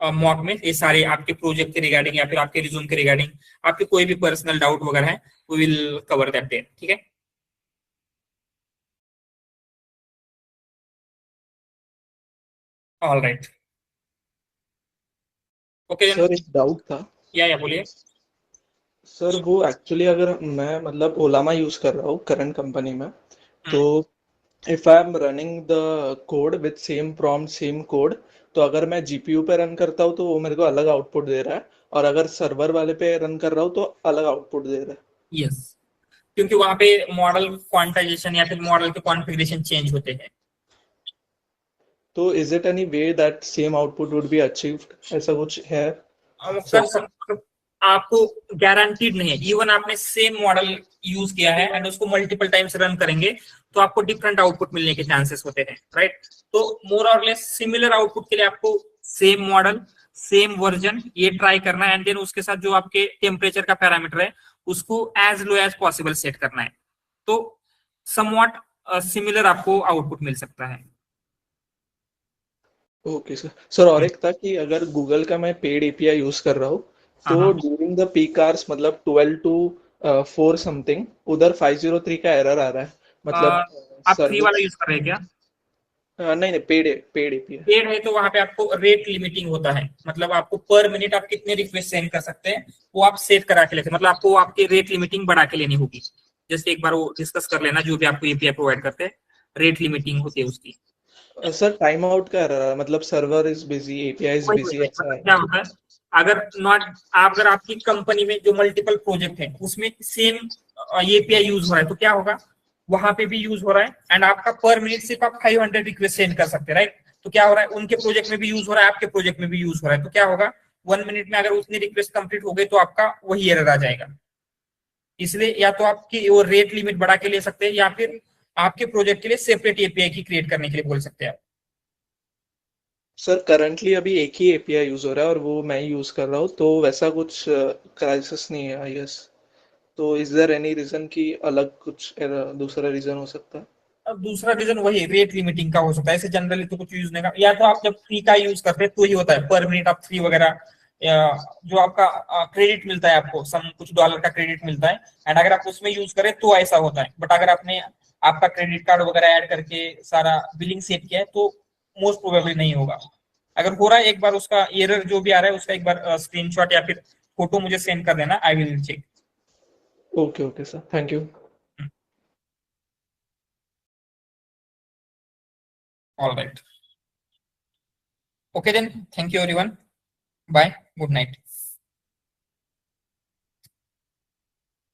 मॉक में ये सारे आपके प्रोजेक्ट के रिगार्डिंग या फिर आपके रिज्यूम के रिगार्डिंग आपके कोई भी पर्सनल डाउट वगैरह है, we will cover that there, ठीक है। ऑल राइट, ओके सर एक डाउट था। या बोलिए। सर वो एक्चुअली अगर मैं मतलब ओलामा यूज कर रहा हूँ करंट कंपनी में, तो if I am running the code with same prompt same code, तो अगर मैं जीपीयू पे रन करता हूँ तो वो मेरे को अलग आउटपुट दे रहा है, और अगर सर्वर वाले पे रन कर रहा हूँ तो अलग आउटपुट दे रहा है। यस, क्योंकि वहां पे मॉडल क्वांटाइजेशन या फिर मॉडल के कॉन्फ़िगरेशन चेंज होते हैं। तो is it any way that same output would be achieved, ऐसा कुछ है? कर सकते, आपको गारंटीड नहीं है। इवन आपने सेम मॉडल यूज किया है एंड उसको मल्टीपल टाइम्स रन करेंगे तो आपको डिफरेंट आउटपुट मिलने के चांसेस होते हैं, राइट। तो मोर और लेस सिमिलर आउटपुट के लिए आपको सेम मॉडल सेम वर्जन ये ट्राई करना है, एंड देन उसके साथ जो आपके टेम्परेचर का पैरामीटर है उसको as low as possible set करना है, तो समवॉट सिमिलर आपको आउटपुट मिल सकता है। ओके सर और एक था कि अगर गूगल का मैं पेड एपीआई यूज कर रहा हूँ तो ड्यूरिंग द पीक आवर्स मतलब 12 to 4 समथिंग उधर 503 का एरर आ रहा है, मतलब आप फ्री वाला यूज कर रहे हैं क्या? नहीं पेड एपीआई पेड है तो वहां पे आपको रेट लिमिटिंग होता है, मतलब आपको पर मिनट आप कितने रिक्वेस्ट सेंड कर सकते हैं वो आप सेट करा के लेते हैं, मतलब आपको आपकी रेट लिमिटिंग बढ़ा के लेनी होगी। जस्ट एक बार वो डिस्कस कर लेना, जो भी आपको एपीआई प्रोवाइड करते हैं रेट लिमिटिंग होती है उसकी। सर टाइम आउट का एरर, मतलब server is busy, API is busy, ऐसा है क्या होता है अगर आपकी कंपनी में जो मल्टीपल प्रोजेक्ट है उसमें सेम एपीआई यूज हो रहा है तो क्या होगा, वहां पे भी यूज हो रहा है एंड आपका पर मिनट सिर्फ आप 500 रिक्वेस्ट सेंड कर सकते हैं, राइट। तो क्या हो रहा है, उनके प्रोजेक्ट में भी यूज हो रहा है, आपके प्रोजेक्ट में भी यूज हो रहा है, तो क्या होगा 1 मिनट में अगर उतनी रिक्वेस्ट कंप्लीट हो गई तो आपका वही एरर आ जाएगा। इसलिए या तो आपकी वो रेट लिमिट बढ़ा के ले सकते हैं या फिर आपके प्रोजेक्ट के लिए सेपरेट एपीआई की क्रिएट करने के लिए बोल सकते हैं आप। सर करंटली अभी एक ही एपीआई यूज हो रहा है और वो मैं यूज कर रहा हूँ, तो वैसा कुछ क्राइसिस नहीं है आई गेस। तो इज देयर एनी रीजन कि अलग कुछ दूसरा रीजन हो सकता है? अब दूसरा रीजन वही रेट लिमिटिंग का हो सकता है, ऐसे जनरली तो कुछ यूज नहीं का, या तो आप जब फ्री का यूज करते हैं तो ही होता है पर मिनट आप फ्री वगैरह, जो आपका क्रेडिट मिलता है आपको कुछ डॉलर का क्रेडिट मिलता है एंड अगर आप उसमें यूज करें तो ऐसा होता है, बट अगर आपने आपका क्रेडिट कार्ड वगैरह ऐड करके सारा बिलिंग सेट किया है तो मोस्ट प्रोबेबली नहीं होगा। अगर हो रहा है एक बार उसका एरर जो भी आ रहा है उसका एक बार स्क्रीनशॉट या फिर फोटो मुझे सेंड कर देना, I will check. Okay sir, thank you. All right. Okay then. Thank you everyone. Bye. Good night.